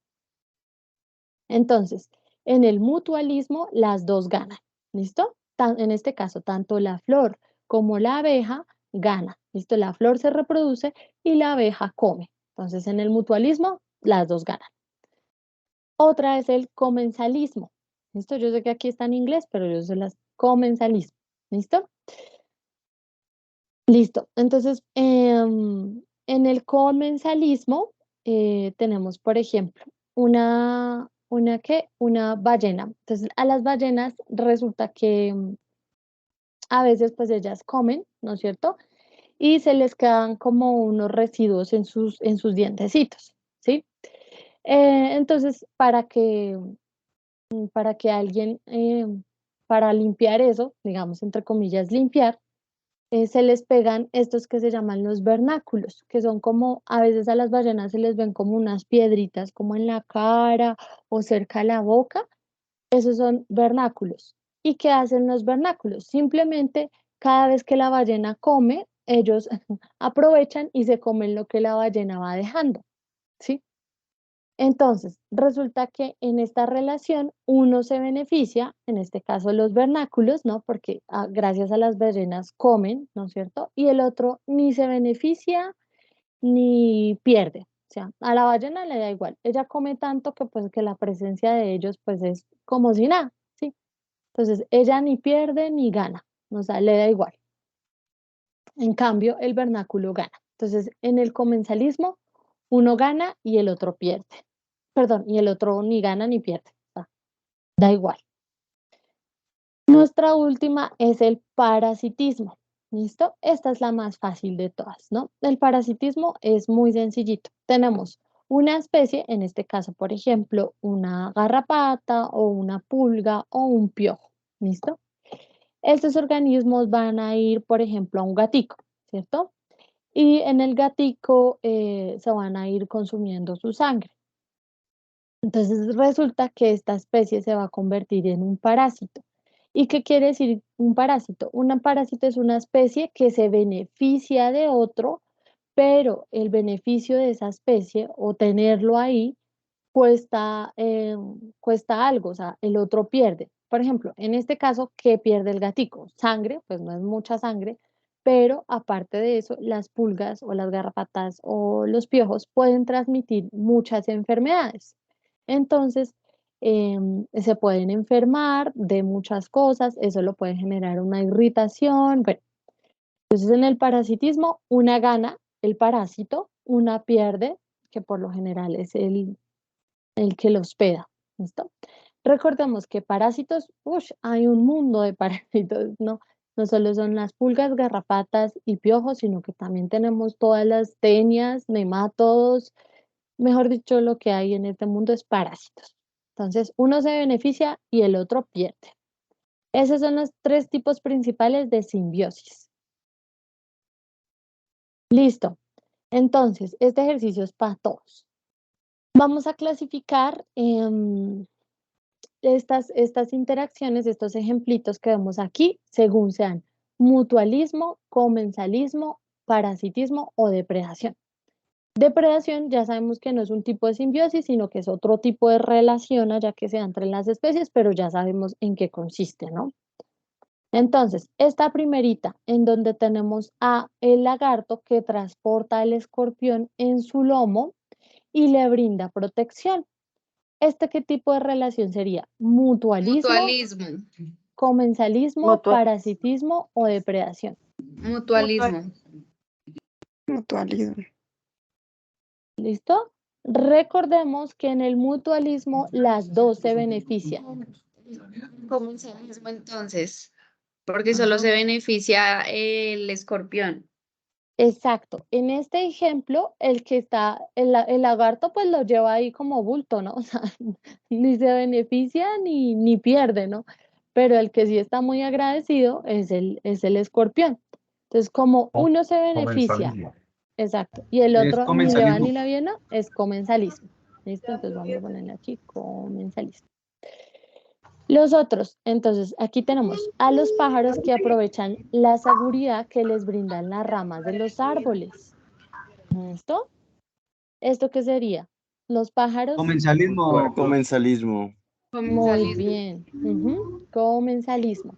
Entonces, en el mutualismo, las dos ganan. ¿Listo? En este caso, tanto la flor como la abeja ganan. ¿Listo? La flor se reproduce y la abeja come. Entonces, en el mutualismo, las dos ganan. Otra es el comensalismo. ¿Listo? Yo sé que aquí está en inglés, pero yo sé las comensalismo. ¿Listo? Listo. Entonces, en el comensalismo tenemos, por ejemplo, una ballena. Entonces, a las ballenas resulta que a veces pues ellas comen, ¿no es cierto? Y se les quedan como unos residuos en sus dientecitos, ¿sí? Entonces, para que alguien, para limpiar eso, digamos, entre comillas, limpiar, se les pegan estos que se llaman los vernáculos, que son como, a veces a las ballenas se les ven como unas piedritas, como en la cara o cerca de la boca. Esos son vernáculos. ¿Y qué hacen los vernáculos? Simplemente cada vez que la ballena come, ellos aprovechan y se comen lo que la ballena va dejando, ¿sí? Entonces, resulta que en esta relación uno se beneficia, en este caso los vernáculos, ¿no? Porque gracias a las ballenas comen, ¿no es cierto? Y el otro ni se beneficia ni pierde. O sea, a la ballena le da igual. Ella come tanto que pues que la presencia de ellos pues es como si nada, ¿sí? Entonces, ella ni pierde ni gana, o sea, le da igual. En cambio, el vernáculo gana. Entonces, en el comensalismo, uno gana y el otro pierde. Perdón, y el otro ni gana ni pierde. O sea, da igual. Nuestra última es el parasitismo. ¿Listo? Esta es la más fácil de todas, ¿no? El parasitismo es muy sencillito. Tenemos una especie, en este caso, por ejemplo, una garrapata o una pulga o un piojo. ¿Listo? Estos organismos van a ir, por ejemplo, a un gatico, ¿cierto? Y en el gatico se van a ir consumiendo su sangre. Entonces resulta que esta especie se va a convertir en un parásito. ¿Y qué quiere decir un parásito? Un parásito es una especie que se beneficia de otro, pero el beneficio de esa especie o tenerlo ahí cuesta algo, o sea, el otro pierde. Por ejemplo, en este caso, ¿qué pierde el gatico? Sangre, pues no es mucha sangre, pero aparte de eso, las pulgas o las garrapatas o los piojos pueden transmitir muchas enfermedades. Entonces, se pueden enfermar de muchas cosas, eso lo puede generar una irritación. Bueno, entonces en el parasitismo, una gana el parásito, una pierde, que por lo general es el que lo hospeda. ¿Listo? Recordemos que parásitos, hay un mundo de parásitos, ¿no? No solo son las pulgas, garrapatas y piojos, sino que también tenemos todas las tenias, nematodos, mejor dicho, lo que hay en este mundo es parásitos. Entonces, uno se beneficia y el otro pierde. Esos son los tres tipos principales de simbiosis. Listo. Entonces, este ejercicio es para todos. Vamos a clasificar estas interacciones, estos ejemplitos que vemos aquí, según sean mutualismo, comensalismo, parasitismo o depredación. Depredación ya sabemos que no es un tipo de simbiosis, sino que es otro tipo de relación allá que se da entre las especies, pero ya sabemos en qué consiste, ¿no? Entonces, esta primerita, en donde tenemos a el lagarto que transporta al escorpión en su lomo y le brinda protección. ¿Qué tipo de relación sería? Mutualismo, Mutualismo. comensalismo, parasitismo o depredación. Mutualismo. Mutualismo. ¿Listo? Recordemos que en el mutualismo las dos se benefician. Comensalismo entonces, porque solo se beneficia el escorpión. Exacto. En este ejemplo, el que está, el lagarto pues lo lleva ahí como bulto, ¿no? O sea, ni se beneficia ni pierde, ¿no? Pero el que sí está muy agradecido es el escorpión. Entonces, como uno se beneficia, exacto, y el Es otro ni le va ni comensalismo. le viene, es comensalismo. ¿Listo? Entonces vamos a ponerle aquí comensalismo. Los otros, entonces aquí tenemos a los pájaros que aprovechan la seguridad que les brindan las ramas de los árboles. ¿Listo? ¿Esto qué sería? Los pájaros. Comensalismo. Comensalismo. Muy bien. Comensalismo.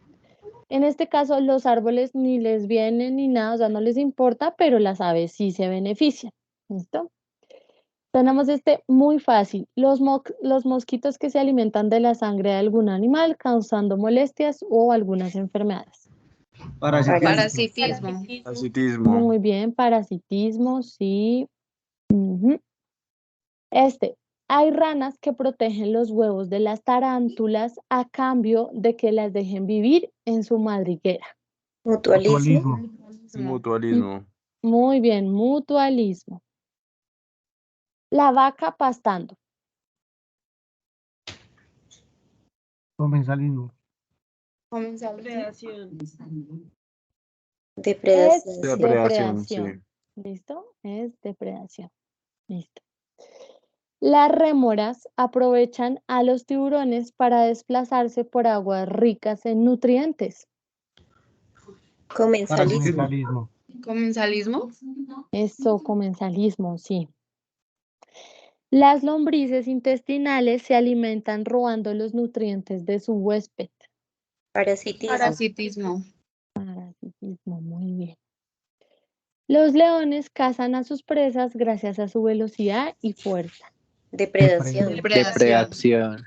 En este caso, los árboles ni les vienen ni nada, o sea, no les importa, pero las aves sí se benefician. ¿Listo? Tenemos muy fácil. Los mosquitos que se alimentan de la sangre de algún animal causando molestias o algunas enfermedades. Parasitismo. Parasitismo. Muy bien, parasitismo, sí. Hay ranas que protegen los huevos de las tarántulas a cambio de que las dejen vivir en su madriguera. Mutualismo. Mutualismo. Muy bien, mutualismo. La vaca pastando. Comensalismo. Depredación. Es Depredación, sí. depredación. ¿Listo? Es depredación. Listo. Las rémoras aprovechan a los tiburones para desplazarse por aguas ricas en nutrientes. Comensalismo. Comensalismo. Eso, comensalismo, sí. Las lombrices intestinales se alimentan robando los nutrientes de su huésped. Parasitismo. Parasitismo, muy bien. Los leones cazan a sus presas gracias a su velocidad y fuerza. Depredación. Depredación.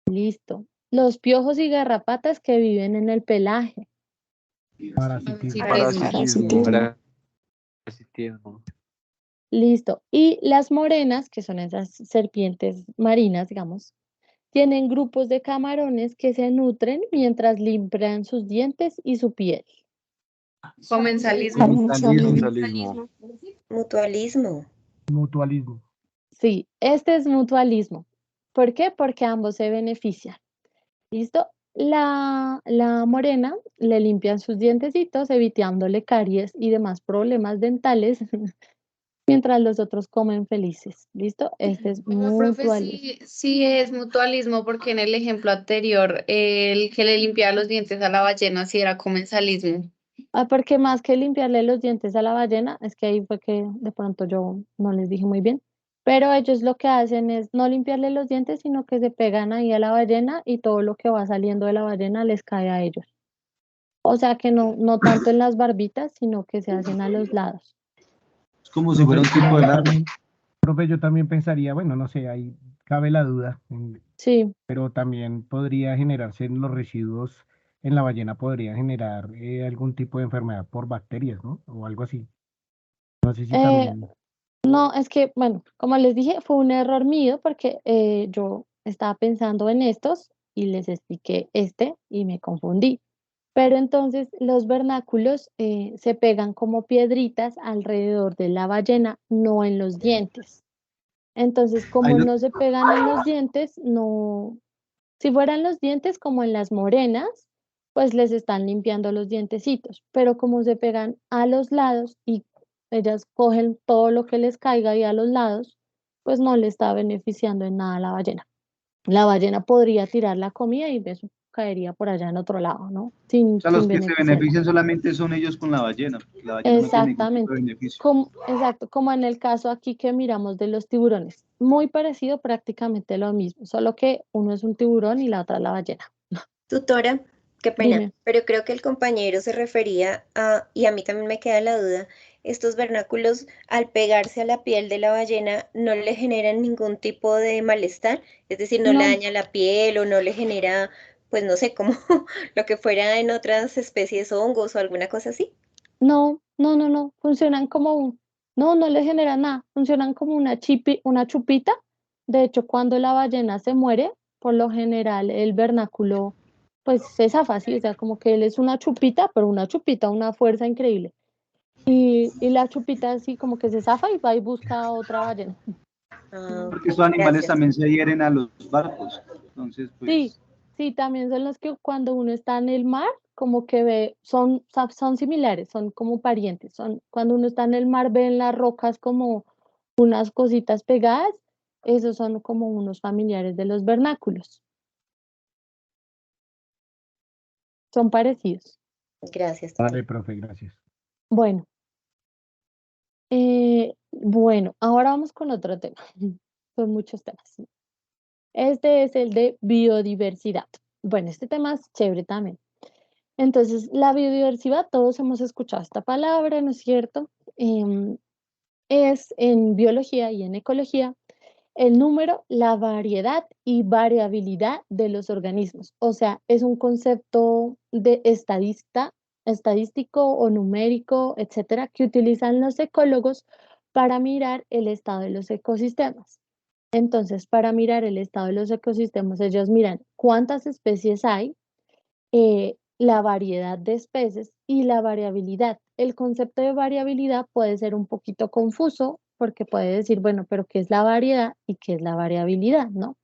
Listo. Los piojos y garrapatas que viven en el pelaje. Parasitismo. Parasitismo. Listo. Y las morenas, que son esas serpientes marinas, digamos, tienen grupos de camarones que se nutren mientras limpian sus dientes y su piel. Comensalismo. Comensalismo. Mutualismo. Mutualismo. Sí, este es mutualismo. ¿Por qué? Porque ambos se benefician. ¿Listo? la morena le limpian sus dientecitos, evitándole caries y demás problemas dentales, mientras los otros comen felices. ¿Listo? Este es Pero, profe, mutualismo. sí es mutualismo, porque en el ejemplo anterior, el que le limpiaba los dientes a la ballena sí era comensalismo. Ah, porque más que limpiarle los dientes a la ballena, es que ahí fue que de pronto yo no les dije muy bien, pero ellos lo que hacen es no limpiarle los dientes, sino que se pegan ahí a la ballena y todo lo que va saliendo de la ballena les cae a ellos. O sea que no tanto en las barbitas, sino que se hacen a los lados. Es como si fuera un tipo de larva. Profe, yo también pensaría, bueno, no sé, ahí cabe la duda, Sí, pero también podría generarse en los residuos en la ballena, podría generar algún tipo de enfermedad por bacterias, ¿no? O algo así. No sé si eh, también. no, es que, bueno, como les dije, fue un error mío porque yo estaba pensando en estos y les expliqué este y me confundí. Pero entonces los vernáculos se pegan como piedritas alrededor de la ballena, no en los dientes. Entonces, Ahí como no- no se pegan en los dientes, no, si fueran los dientes como en las morenas, pues les están limpiando los dientecitos, pero como se pegan a los lados y ellas cogen todo lo que les caiga ahí a los lados, pues no le está beneficiando en nada a la ballena. La ballena podría tirar la comida y eso caería por allá en otro lado, ¿no? o sea, Sin los que se beneficiarla. benefician solamente son ellos con la ballena, porque la ballena no tiene ningún tipo de Exactamente. beneficio. Exacto, como en el caso aquí que miramos de los tiburones. Muy parecido, prácticamente lo mismo, solo que uno es un tiburón y la otra es la ballena. Tutora, qué pena, Dime. pero creo que el compañero se refería a, y a mí también me queda la duda, estos vernáculos al pegarse a la piel de la ballena no le generan ningún tipo de malestar, es decir, no le No, daña la piel o no le genera, pues no sé, como lo que fuera en otras especies, hongos o alguna cosa así. no, funcionan como no les genera nada, funcionan como una chupita. De hecho, cuando la ballena se muere, por lo general el vernáculo, pues se zafa, ¿sí? O sea, como que él es una chupita, pero una chupita, una fuerza increíble. Y la chupita así como que se zafa y va y busca a otra ballena. Ah, Porque ok, estos animales gracias. también se adhieren a los barcos. Entonces, Sí, pues, sí, también son los que cuando uno está en el mar, como que ve, son similares, son como parientes. Cuando uno está en el mar, ve en las rocas como unas cositas pegadas, esos son como unos familiares de los vernáculos. Son parecidos. Gracias, Vale, tutora. profe, gracias. Bueno, bueno, ahora vamos con otro tema. Son muchos temas. Este es el de biodiversidad. Bueno, este tema es chévere también. Entonces, la biodiversidad, todos hemos escuchado esta palabra, ¿no es cierto? Es en biología y en ecología el número, la variedad y variabilidad de los organismos. O sea, es un concepto de estadístico o numérico, etcétera, que utilizan los ecólogos para mirar el estado de los ecosistemas. Entonces, para mirar el estado de los ecosistemas, ellos miran cuántas especies hay, la variedad de especies y la variabilidad. El concepto de variabilidad puede ser un poquito confuso porque puede decir, bueno, pero ¿qué es la variedad y qué es la variabilidad, no?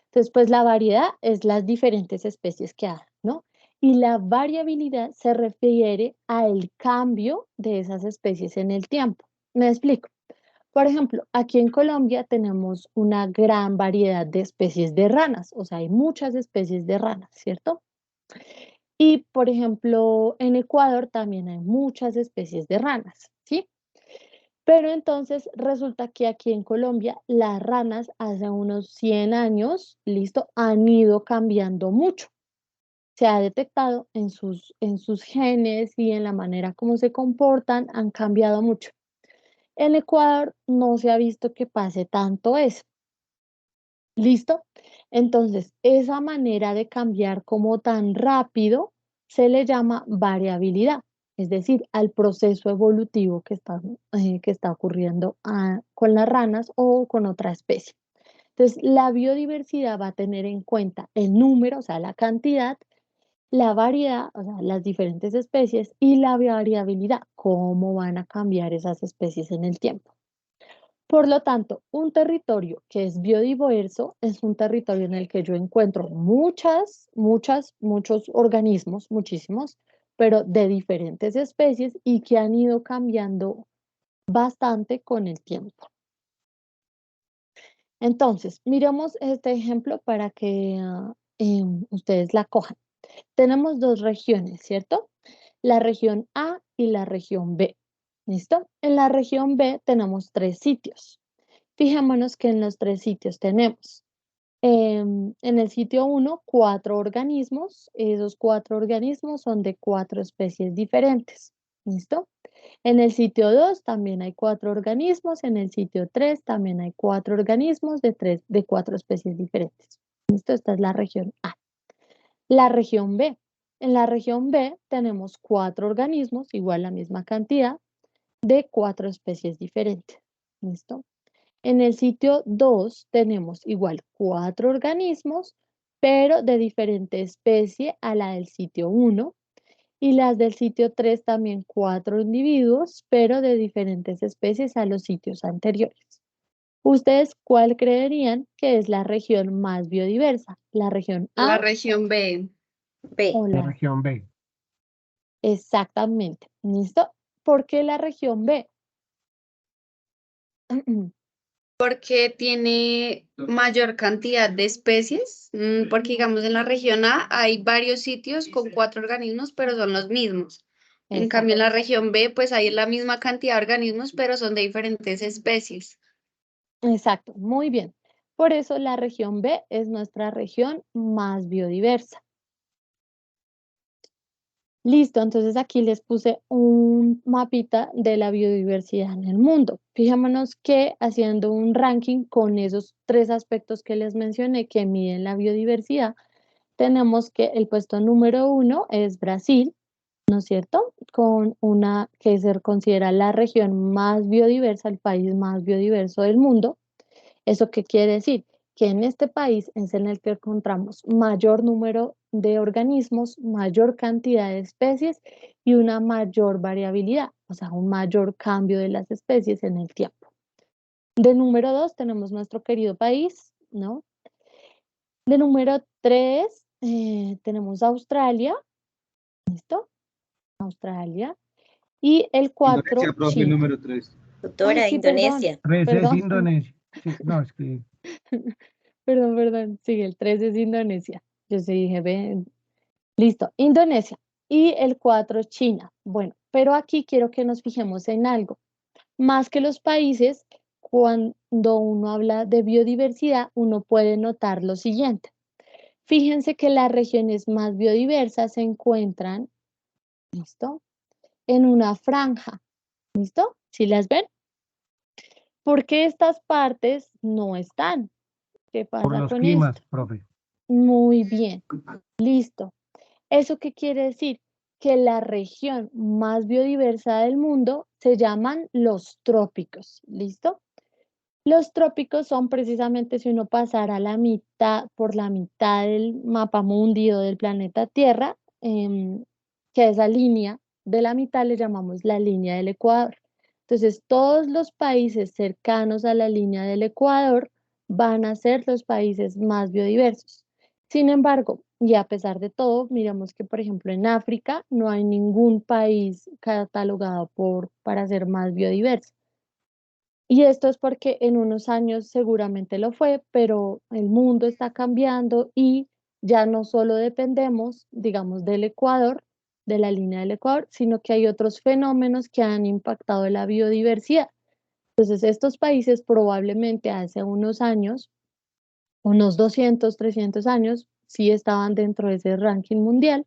Entonces, pues la variedad es las diferentes especies que hay, ¿no? Y la variabilidad se refiere al cambio de esas especies en el tiempo. Me explico. Por ejemplo, aquí en Colombia tenemos una gran variedad de especies de ranas, o sea, hay muchas especies de ranas, ¿cierto? Y, por ejemplo, en Ecuador también hay muchas especies de ranas, ¿sí? Pero entonces resulta que aquí en Colombia las ranas hace unos 100 años, listo, han ido cambiando mucho. Se ha detectado en sus genes y en la manera como se comportan, han cambiado mucho. En Ecuador no se ha visto que pase tanto eso. ¿Listo? Entonces, esa manera de cambiar como tan rápido se le llama variabilidad, es decir, al proceso evolutivo que está ocurriendo con las ranas o con otra especie. Entonces, la biodiversidad va a tener en cuenta el número, o sea, la cantidad, la variedad, o sea, las diferentes especies y la variabilidad, cómo van a cambiar esas especies en el tiempo. Por lo tanto, un territorio que es biodiverso es un territorio en el que yo encuentro muchos organismos, muchísimos, pero de diferentes especies y que han ido cambiando bastante con el tiempo. Entonces, miremos este ejemplo para que ustedes la cojan. Tenemos dos regiones, ¿cierto? La región A y la región B. ¿Listo? En la región B tenemos 3 sitios. Fijémonos que en los 3 sitios tenemos en el sitio 1 4 organismos. Esos 4 organismos son de 4 especies diferentes. ¿Listo? En el sitio 2 también hay 4 organismos. En el sitio 3 también hay 4 organismos de 4 especies diferentes. ¿Listo? Esta es la región A. La región B. En la región B tenemos 4 organismos, igual la misma cantidad, de 4 especies diferentes. ¿Listo? En el sitio 2 tenemos igual 4 organismos, pero de diferente especie a la del sitio 1. Y las del sitio 3 también 4 individuos, pero de diferentes especies a los sitios anteriores. ¿Ustedes cuál creerían que es la región más biodiversa? ¿La región A La región B. B. o La la? región B. Exactamente. ¿Listo? ¿Por qué la región B? Porque tiene mayor cantidad de especies, porque digamos en la región A hay varios sitios con 4 organismos, pero son los mismos. En cambio en la región B pues hay la misma cantidad de organismos, pero son de diferentes especies. Exacto, muy bien. Por eso la región B es nuestra región más biodiversa. Listo, entonces aquí les puse un mapita de la biodiversidad en el mundo. Fijémonos que haciendo un ranking con esos 3 aspectos que les mencioné que miden la biodiversidad, tenemos que el puesto número 1 es Brasil, ¿no es cierto? Con una que se considera la región más biodiversa, el país más biodiverso del mundo. ¿Eso qué quiere decir? Que en este país es en el que encontramos mayor número de organismos, mayor cantidad de especies y una mayor variabilidad, o sea, un mayor cambio de las especies en el tiempo. De número 2 tenemos nuestro querido país, ¿no? De número 3 tenemos Australia, ¿listo? Australia. Y el 4, Indonesia, profe, China. número 3. Ay, Doctora, sí, Indonesia. 3 es perdón. Indonesia. Sí, no, es que Perdón. Sí, el 3 es Indonesia. Yo sí dije, ven. Listo, Indonesia. Y el 4, China. Bueno, pero aquí quiero que nos fijemos en algo. Más que los países, cuando uno habla de biodiversidad, uno puede notar lo siguiente. Fíjense que las regiones más biodiversas se encuentran, ¿listo? En una franja, ¿listo? ¿Sí las ven? ¿Por qué estas partes no están? ¿Qué por pasa los con climas, esto? profe. Muy bien, listo. ¿Eso qué quiere decir? Que la región más biodiversa del mundo se llaman los trópicos, ¿listo? Los trópicos son precisamente si uno pasara por la mitad del mapa mundi o del planeta Tierra, que a esa línea de la mitad le llamamos la línea del Ecuador. Entonces, todos los países cercanos a la línea del Ecuador van a ser los países más biodiversos. Sin embargo, y a pesar de todo, miramos que, por ejemplo, en África no hay ningún país catalogado para ser más biodiverso. Y esto es porque en unos años seguramente lo fue, pero el mundo está cambiando y ya no solo dependemos, digamos, del Ecuador, de la línea del Ecuador, sino que hay otros fenómenos que han impactado la biodiversidad. Entonces, estos países probablemente hace unos años, unos 200, 300 años, sí estaban dentro de ese ranking mundial,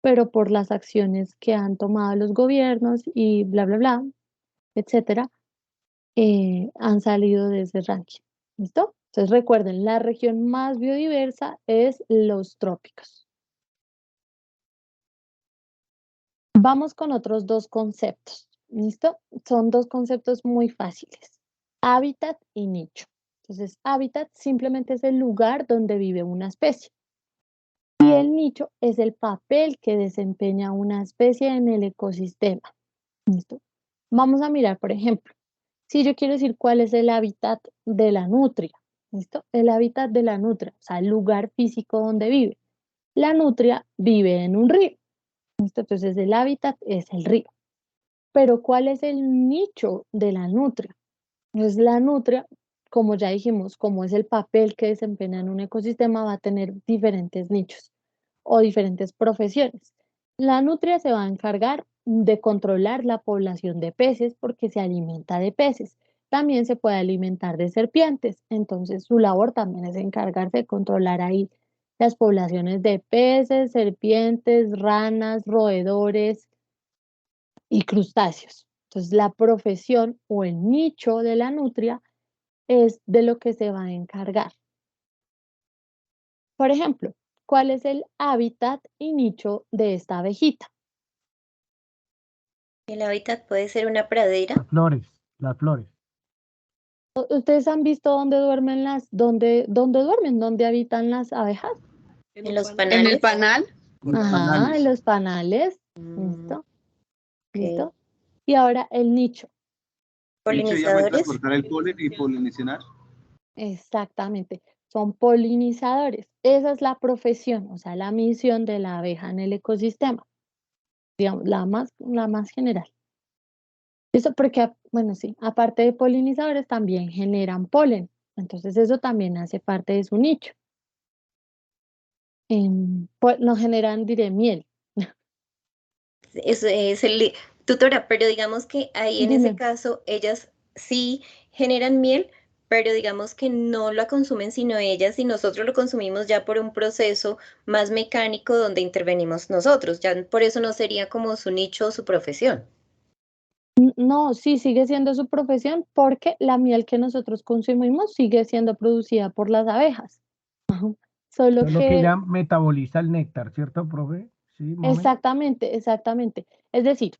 pero por las acciones que han tomado los gobiernos y bla, bla, bla, etcétera, han salido de ese ranking. ¿Listo? Entonces recuerden, la región más biodiversa es los trópicos. Vamos con otros 2 conceptos. ¿Listo? Son 2 conceptos muy fáciles. Hábitat y nicho. Entonces, hábitat simplemente es el lugar donde vive una especie. Y el nicho es el papel que desempeña una especie en el ecosistema. ¿Listo? Vamos a mirar, por ejemplo, Si yo quiero decir cuál es el hábitat de la nutria, ¿listo? El hábitat de la nutria, o sea, el lugar físico donde vive. La nutria vive en un río, ¿listo? Entonces el hábitat es el río. Pero ¿cuál es el nicho de la nutria? Pues la nutria, como ya dijimos, como es el papel que desempeña en un ecosistema, va a tener diferentes nichos o diferentes profesiones. La nutria se va a encargar de controlar la población de peces porque se alimenta de peces. También se puede alimentar de serpientes, entonces su labor también es encargarse de controlar ahí las poblaciones de peces, serpientes, ranas, roedores y crustáceos. Entonces la profesión o el nicho de la nutria es de lo que se va a encargar. Por ejemplo, ¿cuál es el hábitat y nicho de esta abejita? El hábitat puede ser una pradera. Las flores. ¿Ustedes han visto dónde duermen dónde habitan las abejas? En los En el panales. panal. Ajá, en los panales. ¿Listo? ¿Listo? Y ahora el nicho. Polinizadores. Transportar el polen y polinizar. Exactamente. Son polinizadores. Esa es la profesión, o sea, la misión de la abeja en el ecosistema. Digamos, la más general. Eso porque, bueno, sí, aparte de polinizadores, también generan polen. Entonces, eso también hace parte de su nicho. No generan, diré, miel. Eso es tutora, pero digamos que ahí en ese Dime. caso ellas sí generan miel, pero digamos que no la consumen sino ellas y nosotros lo consumimos ya por un proceso más mecánico donde intervenimos nosotros. Ya por eso no sería como su nicho o su profesión. No, sí, sigue siendo su profesión porque la miel que nosotros consumimos sigue siendo producida por las abejas. Ajá. Solo Solo que que ella metaboliza el néctar, ¿cierto, profe? Sí, más o menos. exactamente, exactamente. Es decir,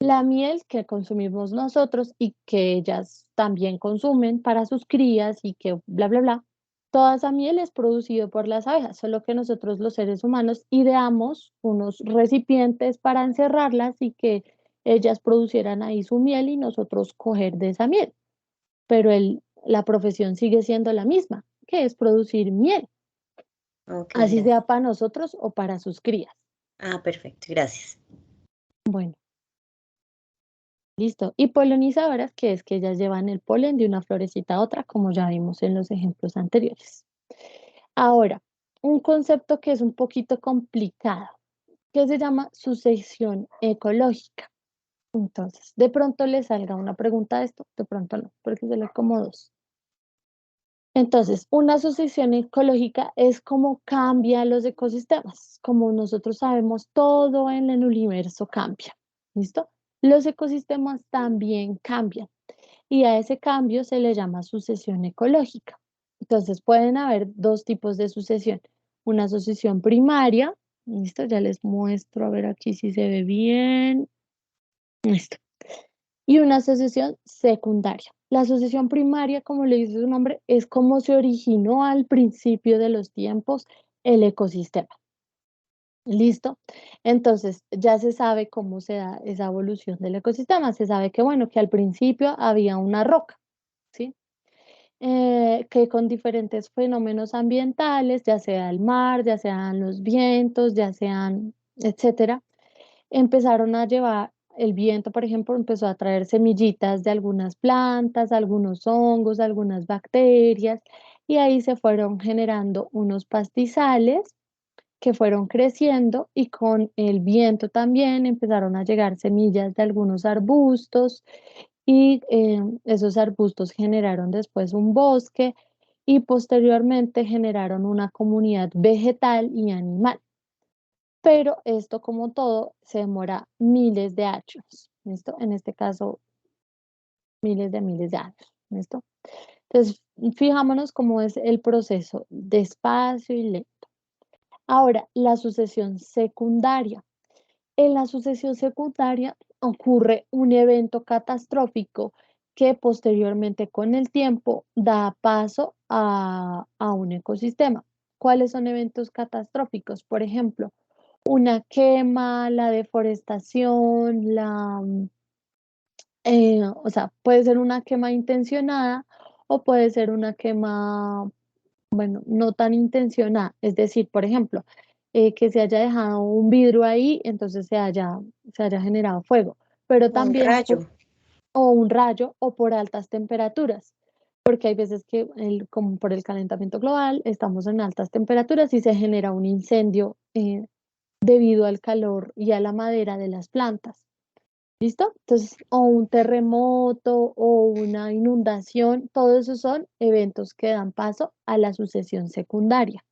la miel que consumimos nosotros y que ellas también consumen para sus crías y que bla, bla, bla, toda esa miel es producida por las abejas, solo que nosotros los seres humanos ideamos unos recipientes para encerrarlas y que ellas producieran ahí su miel y nosotros coger de esa miel. Pero la profesión sigue siendo la misma, que es producir miel, Ok, así gracias. sea para nosotros o para sus crías. Ah, perfecto, gracias. Bueno. Listo. Y polinizadoras, que es que ellas llevan el polen de una florecita a otra, como ya vimos en los ejemplos anteriores. Ahora, un concepto que es un poquito complicado, que se llama sucesión ecológica. Entonces, de pronto le salga una pregunta de esto, de pronto no, porque se lee como dos. Entonces, una sucesión ecológica es cómo cambian los ecosistemas. Como nosotros sabemos, todo en el universo cambia. ¿Listo? Los ecosistemas también cambian y a ese cambio se le llama sucesión ecológica. Entonces, pueden haber dos tipos de sucesión. Una sucesión primaria, ¿listo? Ya les muestro, a ver aquí si se ve bien. Listo. Y una sucesión secundaria. La sucesión primaria, como le dice su nombre, es como se originó al principio de los tiempos el ecosistema. ¿Listo? Entonces, ya se sabe cómo se da esa evolución del ecosistema. Se sabe que, bueno, que al principio había una roca, ¿sí? Que con diferentes fenómenos ambientales, ya sea el mar, ya sean los vientos, ya sean, etcétera, empezaron a llevar, el viento, por ejemplo, empezó a traer semillitas de algunas plantas, algunos hongos, algunas bacterias, y ahí se fueron generando unos pastizales que fueron creciendo y con el viento también empezaron a llegar semillas de algunos arbustos y esos arbustos generaron después un bosque y posteriormente generaron una comunidad vegetal y animal. Pero esto, como todo, se demora miles de años, ¿listo? En este caso, miles de años, ¿listo? Entonces, fijámonos cómo es el proceso, despacio y lento. Ahora, la sucesión secundaria. En la sucesión secundaria ocurre un evento catastrófico que posteriormente con el tiempo da paso a un ecosistema. ¿Cuáles son eventos catastróficos? Por ejemplo, una quema, la deforestación, O sea, puede ser una quema intencionada o puede ser una quema, bueno, no tan intencionada. Es decir, por ejemplo, que se haya dejado un vidrio ahí, entonces se haya generado fuego. Pero Un también rayo. o un rayo o por altas temperaturas. Porque hay veces que, como por el calentamiento global, estamos en altas temperaturas y se genera un incendio debido al calor y a la madera de las plantas. ¿Listo? Entonces, o un terremoto o una inundación, todos esos son eventos que dan paso a la sucesión secundaria.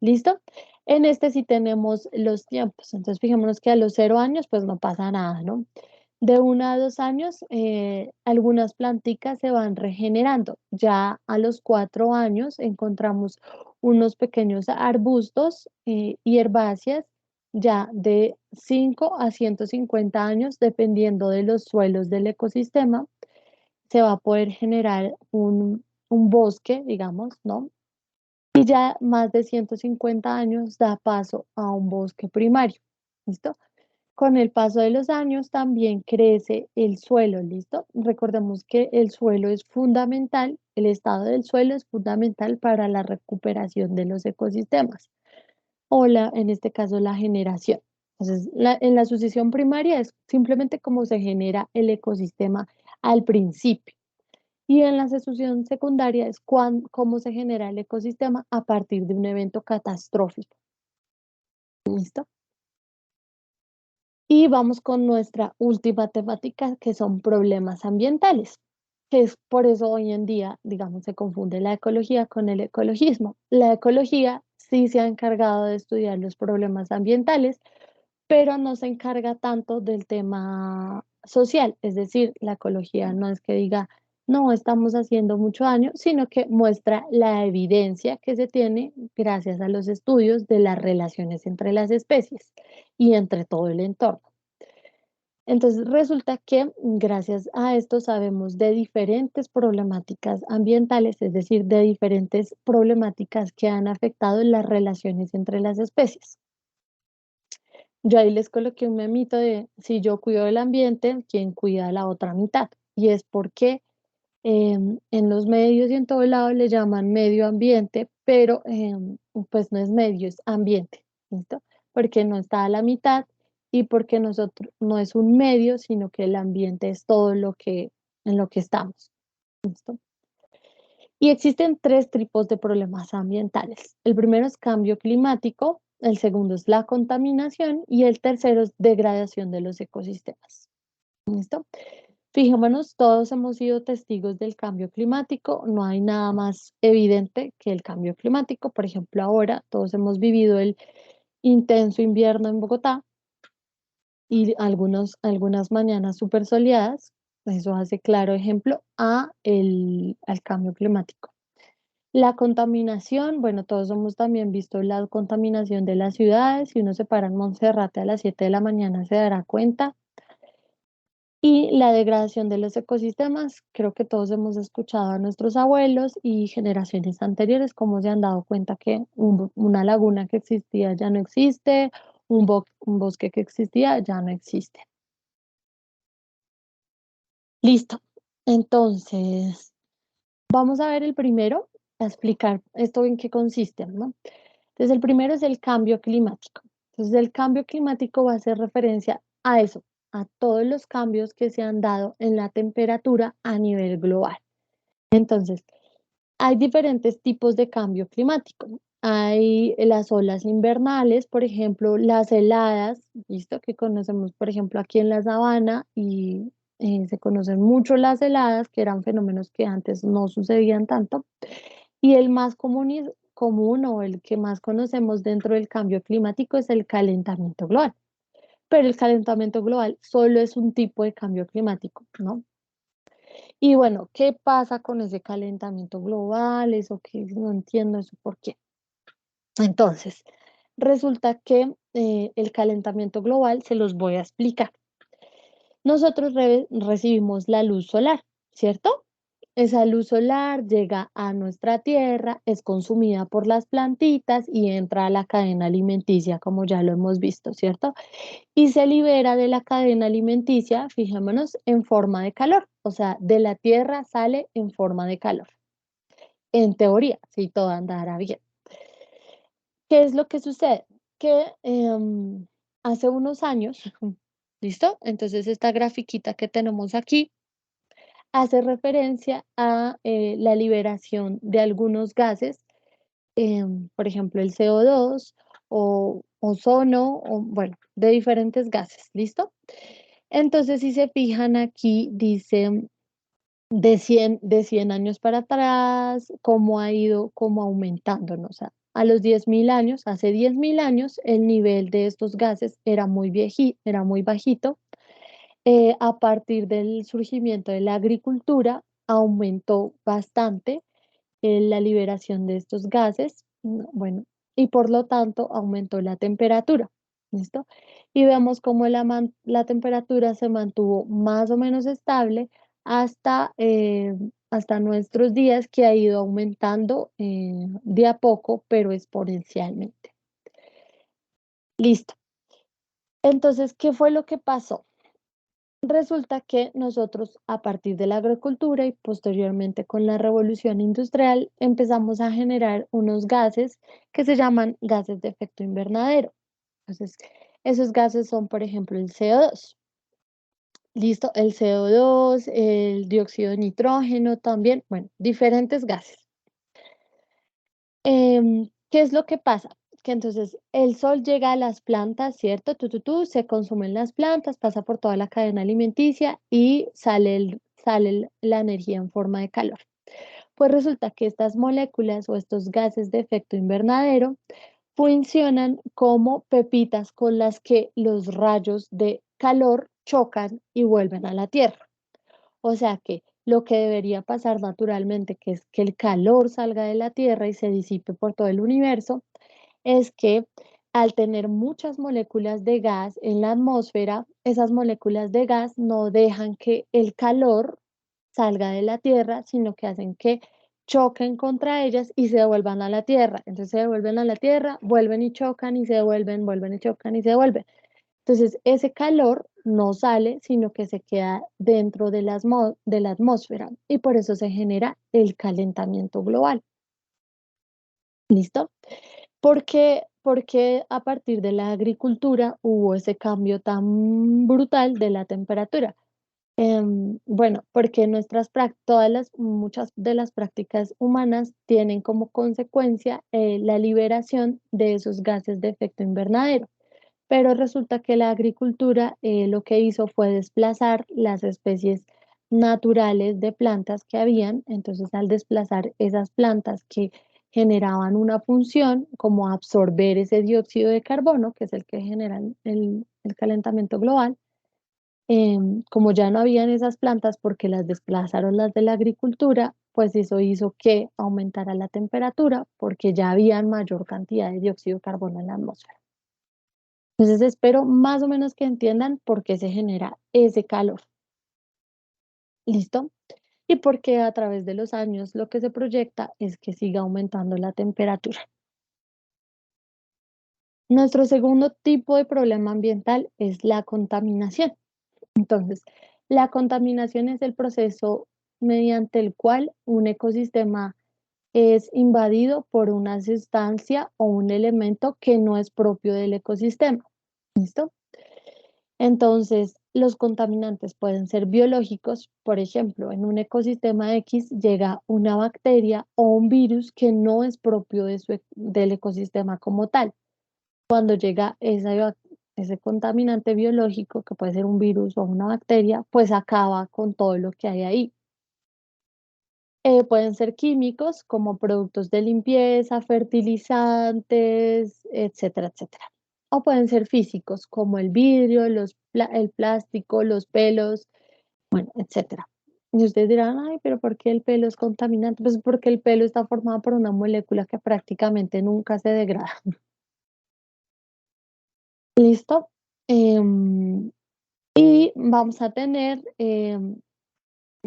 ¿Listo? En este sí tenemos los tiempos. Entonces, fijémonos que a los 0 años, pues no pasa nada, ¿no? De 1 a 2 años, algunas planticas se van regenerando. Ya a los 4 años encontramos unos pequeños arbustos y herbáceas ya de 5 a 150 años, dependiendo de los suelos del ecosistema, se va a poder generar un bosque, digamos, ¿no? Y ya más de 150 años da paso a un bosque primario. ¿Listo? Con el paso de los años también crece el suelo, ¿listo? Recordemos que el suelo es fundamental, el estado del suelo es fundamental para la recuperación de los ecosistemas o en este caso la generación. Entonces, en la sucesión primaria es simplemente cómo se genera el ecosistema al principio. Y en la sucesión secundaria es cómo se genera el ecosistema a partir de un evento catastrófico. ¿Listo? Y vamos con nuestra última temática, que son problemas ambientales, que es por eso hoy en día, digamos, se confunde la ecología con el ecologismo. La ecología sí se ha encargado de estudiar los problemas ambientales, pero no se encarga tanto del tema social, es decir, la ecología no es que diga, no, estamos haciendo mucho daño, sino que muestra la evidencia que se tiene gracias a los estudios de las relaciones entre las especies y entre todo el entorno. Entonces resulta que gracias a esto sabemos de diferentes problemáticas ambientales, es decir, de diferentes problemáticas que han afectado las relaciones entre las especies. Yo ahí les coloqué un memito de si yo cuido del ambiente, ¿quién cuida la otra mitad? Y es porque en los medios y en todo lado le llaman medio ambiente, pero pues no es medio, es ambiente, ¿listo? Porque no está a la mitad y porque nosotros no es un medio, sino que el ambiente es todo lo que en lo que estamos, ¿listo? Y existen 3 tipos de problemas ambientales. El primero es cambio climático, el segundo es la contaminación y el tercero es degradación de los ecosistemas. ¿Listo? Fijémonos, todos hemos sido testigos del cambio climático, no hay nada más evidente que el cambio climático. Por ejemplo, ahora todos hemos vivido el intenso invierno en Bogotá y algunas mañanas súper soleadas. Eso hace claro ejemplo al cambio climático. La contaminación, bueno, todos hemos también visto la contaminación de las ciudades. Si uno se para en Monserrate a las 7 de la mañana se dará cuenta. Y la degradación de los ecosistemas, creo que todos hemos escuchado a nuestros abuelos y generaciones anteriores cómo se han dado cuenta que una laguna que existía ya no existe, un bosque que existía ya no existe. Listo. Entonces, vamos a ver el primero, a explicar esto en qué consiste, ¿no? Entonces, el primero es el cambio climático. Entonces, el cambio climático va a hacer referencia a eso, a todos los cambios que se han dado en la temperatura a nivel global. Entonces, hay diferentes tipos de cambio climático. Hay las olas invernales, por ejemplo, las heladas, ¿listo? Que conocemos, por ejemplo, aquí en la sabana y se conocen mucho las heladas, que eran fenómenos que antes no sucedían tanto. Y el más común o el que más conocemos dentro del cambio climático es el calentamiento global. Pero el calentamiento global solo es un tipo de cambio climático, ¿no? Y bueno, ¿qué pasa con ese calentamiento global? Eso que no entiendo eso por qué. Entonces, resulta que el calentamiento global se los voy a explicar. Nosotros recibimos la luz solar, ¿cierto? esa luz solar llega a nuestra tierra, es consumida por las plantitas y entra a la cadena alimenticia, como ya lo hemos visto, ¿cierto? Y se libera de la cadena alimenticia, fijémonos, en forma de calor, o sea, de la tierra sale en forma de calor. En teoría, si todo andara bien. ¿Qué es lo que sucede? Que hace unos años, ¿listo? Entonces esta grafiquita que tenemos aquí hace referencia a la liberación de algunos gases, por ejemplo el CO2 o ozono, o, bueno, de diferentes gases, ¿listo? Entonces si se fijan aquí, dice de 100 años para atrás, cómo ha ido como aumentando, ¿no? O sea, a los 10.000 años, hace 10.000 años, el nivel de estos gases era muy era muy bajito. A partir del surgimiento de la agricultura, aumentó bastante la liberación de estos gases, bueno, y por lo tanto aumentó la temperatura, ¿listo? Y vemos cómo la temperatura se mantuvo más o menos estable hasta, hasta nuestros días, que ha ido aumentando de a poco, pero exponencialmente. Listo. Entonces, ¿qué fue lo que pasó? Resulta que nosotros, a partir de la agricultura y posteriormente con la revolución industrial, empezamos a generar unos gases que se llaman gases de efecto invernadero. Entonces, esos gases son, por ejemplo, el CO2. Listo, el CO2, el dióxido de nitrógeno también, bueno, diferentes gases. ¿Qué es lo que pasa? Que entonces el sol llega a las plantas, ¿cierto? Se consumen las plantas, pasa por toda la cadena alimenticia y sale la energía en forma de calor. Pues resulta que estas moléculas o estos gases de efecto invernadero funcionan como pepitas con las que los rayos de calor chocan y vuelven a la Tierra. O sea que lo que debería pasar naturalmente, que es que el calor salga de la Tierra y se disipe por todo el universo, es que al tener muchas moléculas de gas en la atmósfera, esas moléculas de gas no dejan que el calor salga de la Tierra, sino que hacen que choquen contra ellas y se devuelvan a la Tierra. Entonces se devuelven a la Tierra, vuelven y chocan y se devuelven, vuelven y chocan y se devuelven. Entonces, ese calor no sale, sino que se queda dentro de de la atmósfera y por eso se genera el calentamiento global. ¿Listo? Porque a partir de la agricultura hubo ese cambio tan brutal de la temperatura. Bueno, porque muchas de las prácticas humanas tienen como consecuencia la liberación de esos gases de efecto invernadero. Pero resulta que la agricultura lo que hizo fue desplazar las especies naturales de plantas que habían. Entonces, al desplazar esas plantas que generaban una función como absorber ese dióxido de carbono, que es el que genera el calentamiento global, como ya no habían esas plantas porque las desplazaron las de la agricultura, pues eso hizo que aumentara la temperatura porque ya habían mayor cantidad de dióxido de carbono en la atmósfera. Entonces espero más o menos que entiendan por qué se genera ese calor. ¿Listo? Y porque a través de los años lo que se proyecta es que siga aumentando la temperatura. Nuestro segundo tipo de problema ambiental es la contaminación. Entonces, la contaminación es el proceso mediante el cual un ecosistema es invadido por una sustancia o un elemento que no es propio del ecosistema. ¿Listo? Entonces, los contaminantes pueden ser biológicos, por ejemplo, en un ecosistema X llega una bacteria o un virus que no es propio del ecosistema como tal. Cuando llega ese contaminante biológico, que puede ser un virus o una bacteria, pues acaba con todo lo que hay ahí. Pueden ser químicos como productos de limpieza, fertilizantes, etcétera, etcétera. O pueden ser físicos como el vidrio, el plástico, los pelos, bueno, etcétera. Y ustedes dirán, ay, pero ¿por qué el pelo es contaminante? Pues porque el pelo está formado por una molécula que prácticamente nunca se degrada. ¿Listo? Y vamos a tener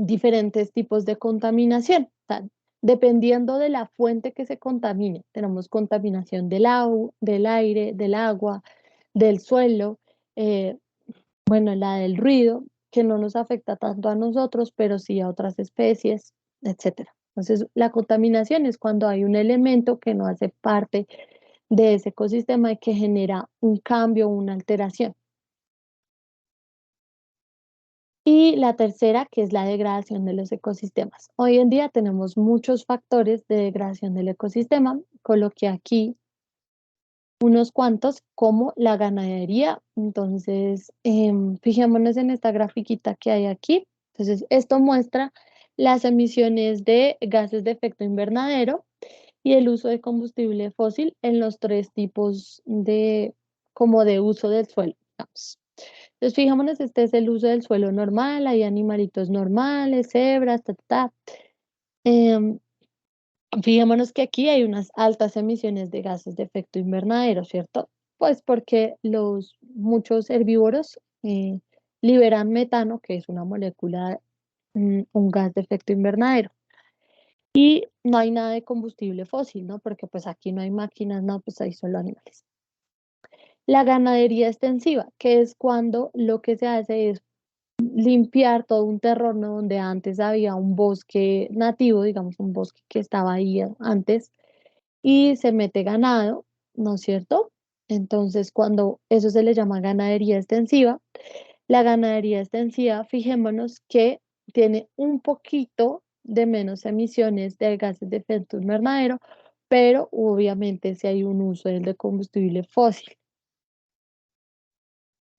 diferentes tipos de contaminación. O sea, dependiendo de la fuente que se contamine, tenemos contaminación del aire, del agua, del suelo, bueno, la del ruido, que no nos afecta tanto a nosotros, pero sí a otras especies, etcétera. Entonces, la contaminación es cuando hay un elemento que no hace parte de ese ecosistema y que genera un cambio, una alteración. Y la tercera, que es la degradación de los ecosistemas. Hoy en día tenemos muchos factores de degradación del ecosistema. Coloqué aquí unos cuantos, como la ganadería. Entonces, fijémonos en esta grafiquita que hay aquí. Entonces, esto muestra las emisiones de gases de efecto invernadero y el uso de combustible fósil en los tres tipos como de uso del suelo, digamos. Entonces, fijémonos, este es el uso del suelo normal, hay animalitos normales, cebras, Em, Fijémonos que aquí hay unas altas emisiones de gases de efecto invernadero, ¿cierto? Pues porque muchos herbívoros liberan metano, que es una molécula, un gas de efecto invernadero. Y no hay nada de combustible fósil, ¿no? Porque pues aquí no hay máquinas, no, pues hay solo animales. La ganadería extensiva, que es cuando lo que se hace es limpiar todo un terreno donde antes había un bosque nativo, digamos un bosque que estaba ahí antes, y se mete ganado, ¿no es cierto? Entonces, cuando eso se le llama ganadería extensiva, la ganadería extensiva, fijémonos que tiene un poquito de menos emisiones de gases de efecto invernadero, pero obviamente si hay un uso del de combustible fósil.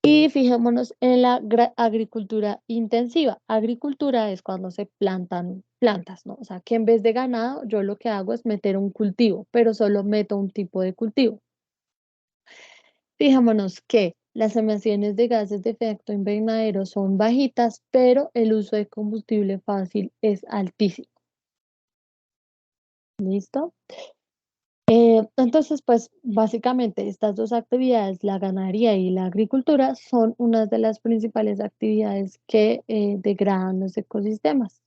Y fijémonos en la agricultura intensiva. Agricultura es cuando se plantan plantas, ¿no? O sea, que en vez de ganado, yo lo que hago es meter un cultivo, pero solo meto un tipo de cultivo. Fijémonos que las emisiones de gases de efecto invernadero son bajitas, pero el uso de combustible fósil es altísimo. ¿Listo? Entonces, pues básicamente estas dos actividades, la ganadería y la agricultura, son unas de las principales actividades que degradan los ecosistemas.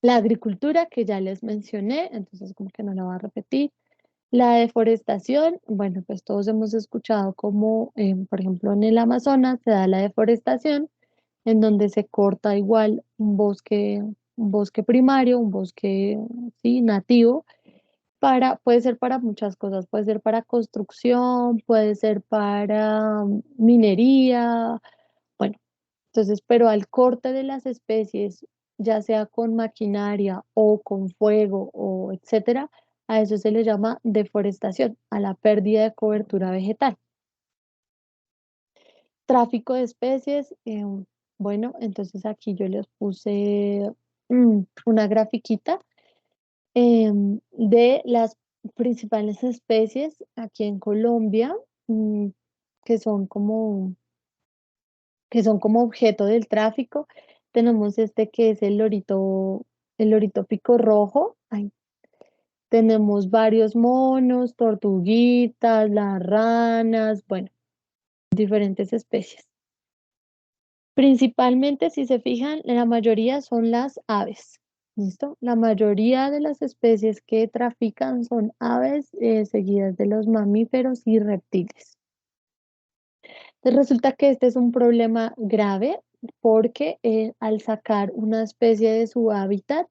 La agricultura, que ya les mencioné, entonces como que no la voy a repetir. La deforestación, bueno, pues todos hemos escuchado como, por ejemplo, en el Amazonas se da la deforestación, en donde se corta igual un bosque primario, un bosque, sí, nativo, puede ser para muchas cosas, puede ser para construcción, puede ser para minería, bueno, entonces, pero al corte de las especies, ya sea con maquinaria o con fuego o etcétera, a eso se le llama deforestación, a la pérdida de cobertura vegetal. Tráfico de especies, bueno, entonces aquí yo les puse una grafiquita de las principales especies aquí en Colombia, mm, que son como, que son como objeto del tráfico. Tenemos este que es el lorito pico rojo. Ay, tenemos varios monos, tortuguitas, las ranas, bueno, diferentes especies. Principalmente, si se fijan, la mayoría son las aves. ¿Listo? La mayoría de las especies que trafican son aves, seguidas de los mamíferos y reptiles. Entonces resulta que este es un problema grave porque al sacar una especie de su hábitat,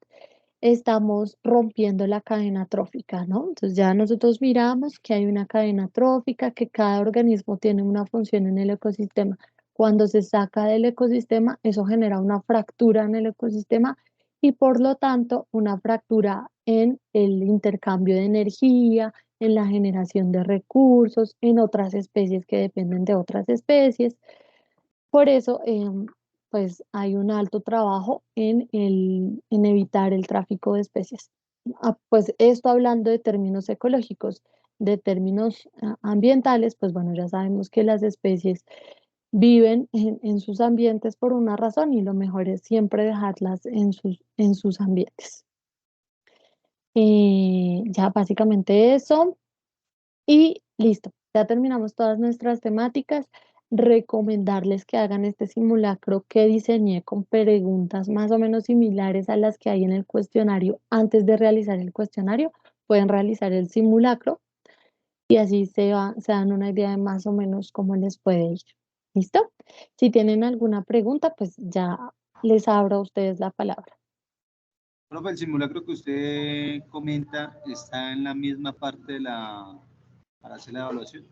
estamos rompiendo la cadena trófica, ¿no? Entonces ya nosotros miramos que hay una cadena trófica, que cada organismo tiene una función en el ecosistema. Cuando se saca del ecosistema, eso genera una fractura en el ecosistema y por lo tanto una fractura en el intercambio de energía, en la generación de recursos, en otras especies que dependen de otras especies. Por eso, pues hay un alto trabajo en evitar el tráfico de especies. Pues esto hablando de términos ecológicos, de términos ambientales, pues bueno, ya sabemos que las especies viven en sus ambientes por una razón y lo mejor es siempre dejarlas en sus ambientes. Ya básicamente eso y listo, ya terminamos todas nuestras temáticas. recomendarles que hagan este simulacro que diseñé con preguntas más o menos similares a las que hay en el cuestionario. Antes de realizar el cuestionario, pueden realizar el simulacro y así se dan una idea de más o menos cómo les puede ir. ¿Listo? Si tienen alguna pregunta, pues ya les abro a ustedes la palabra. Profe, el simulacro que usted comenta está en la misma parte de para hacer la evaluación.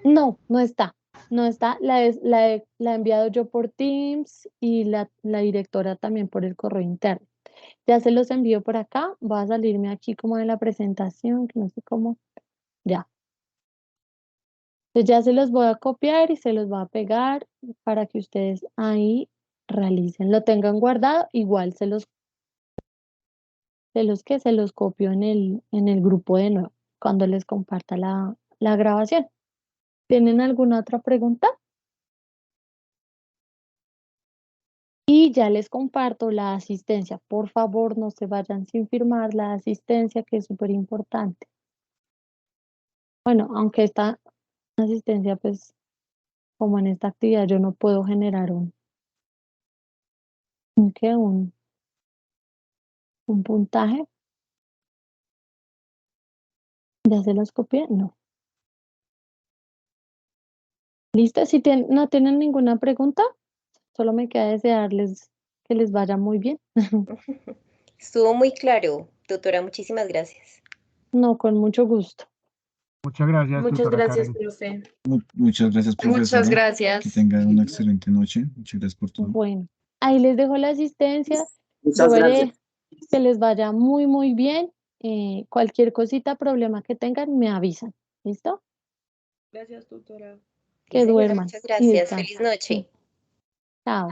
No, no está. No está. La he enviado yo por Teams y la directora también por el correo interno. Ya se los envío por acá. Va a salirme aquí como de la presentación, que no sé cómo. Ya. Entonces ya se los voy a copiar y se los voy a pegar para que ustedes ahí realicen. Lo tengan guardado. Igual se los copio en el grupo de nuevo cuando les comparta la grabación. ¿Tienen alguna otra pregunta? Y ya les comparto la asistencia. Por favor, no se vayan sin firmar la asistencia, que es súper importante. Bueno, aunque esta asistencia, pues, como en esta actividad, yo no puedo generar un puntaje. ¿Ya se los copié? No. ¿Listo? Si no tienen ninguna pregunta, solo me queda desearles que les vaya muy bien. Estuvo muy claro, doctora, muchísimas gracias. No, con mucho gusto. Muchas gracias, Muchas doctora gracias, Karen. profe. Muchas gracias, profesora. Muchas Que gracias. tengan una excelente noche. Muchas gracias por todo. Bueno, ahí les dejo la asistencia. Muchas Yo veré gracias. que les vaya muy, muy bien. Cualquier cosita, problema que tengan, me avisan. ¿Listo? Gracias, tutora. Que Sí, señora, duerman muchas y gracias. descansen. Feliz noche. Chao.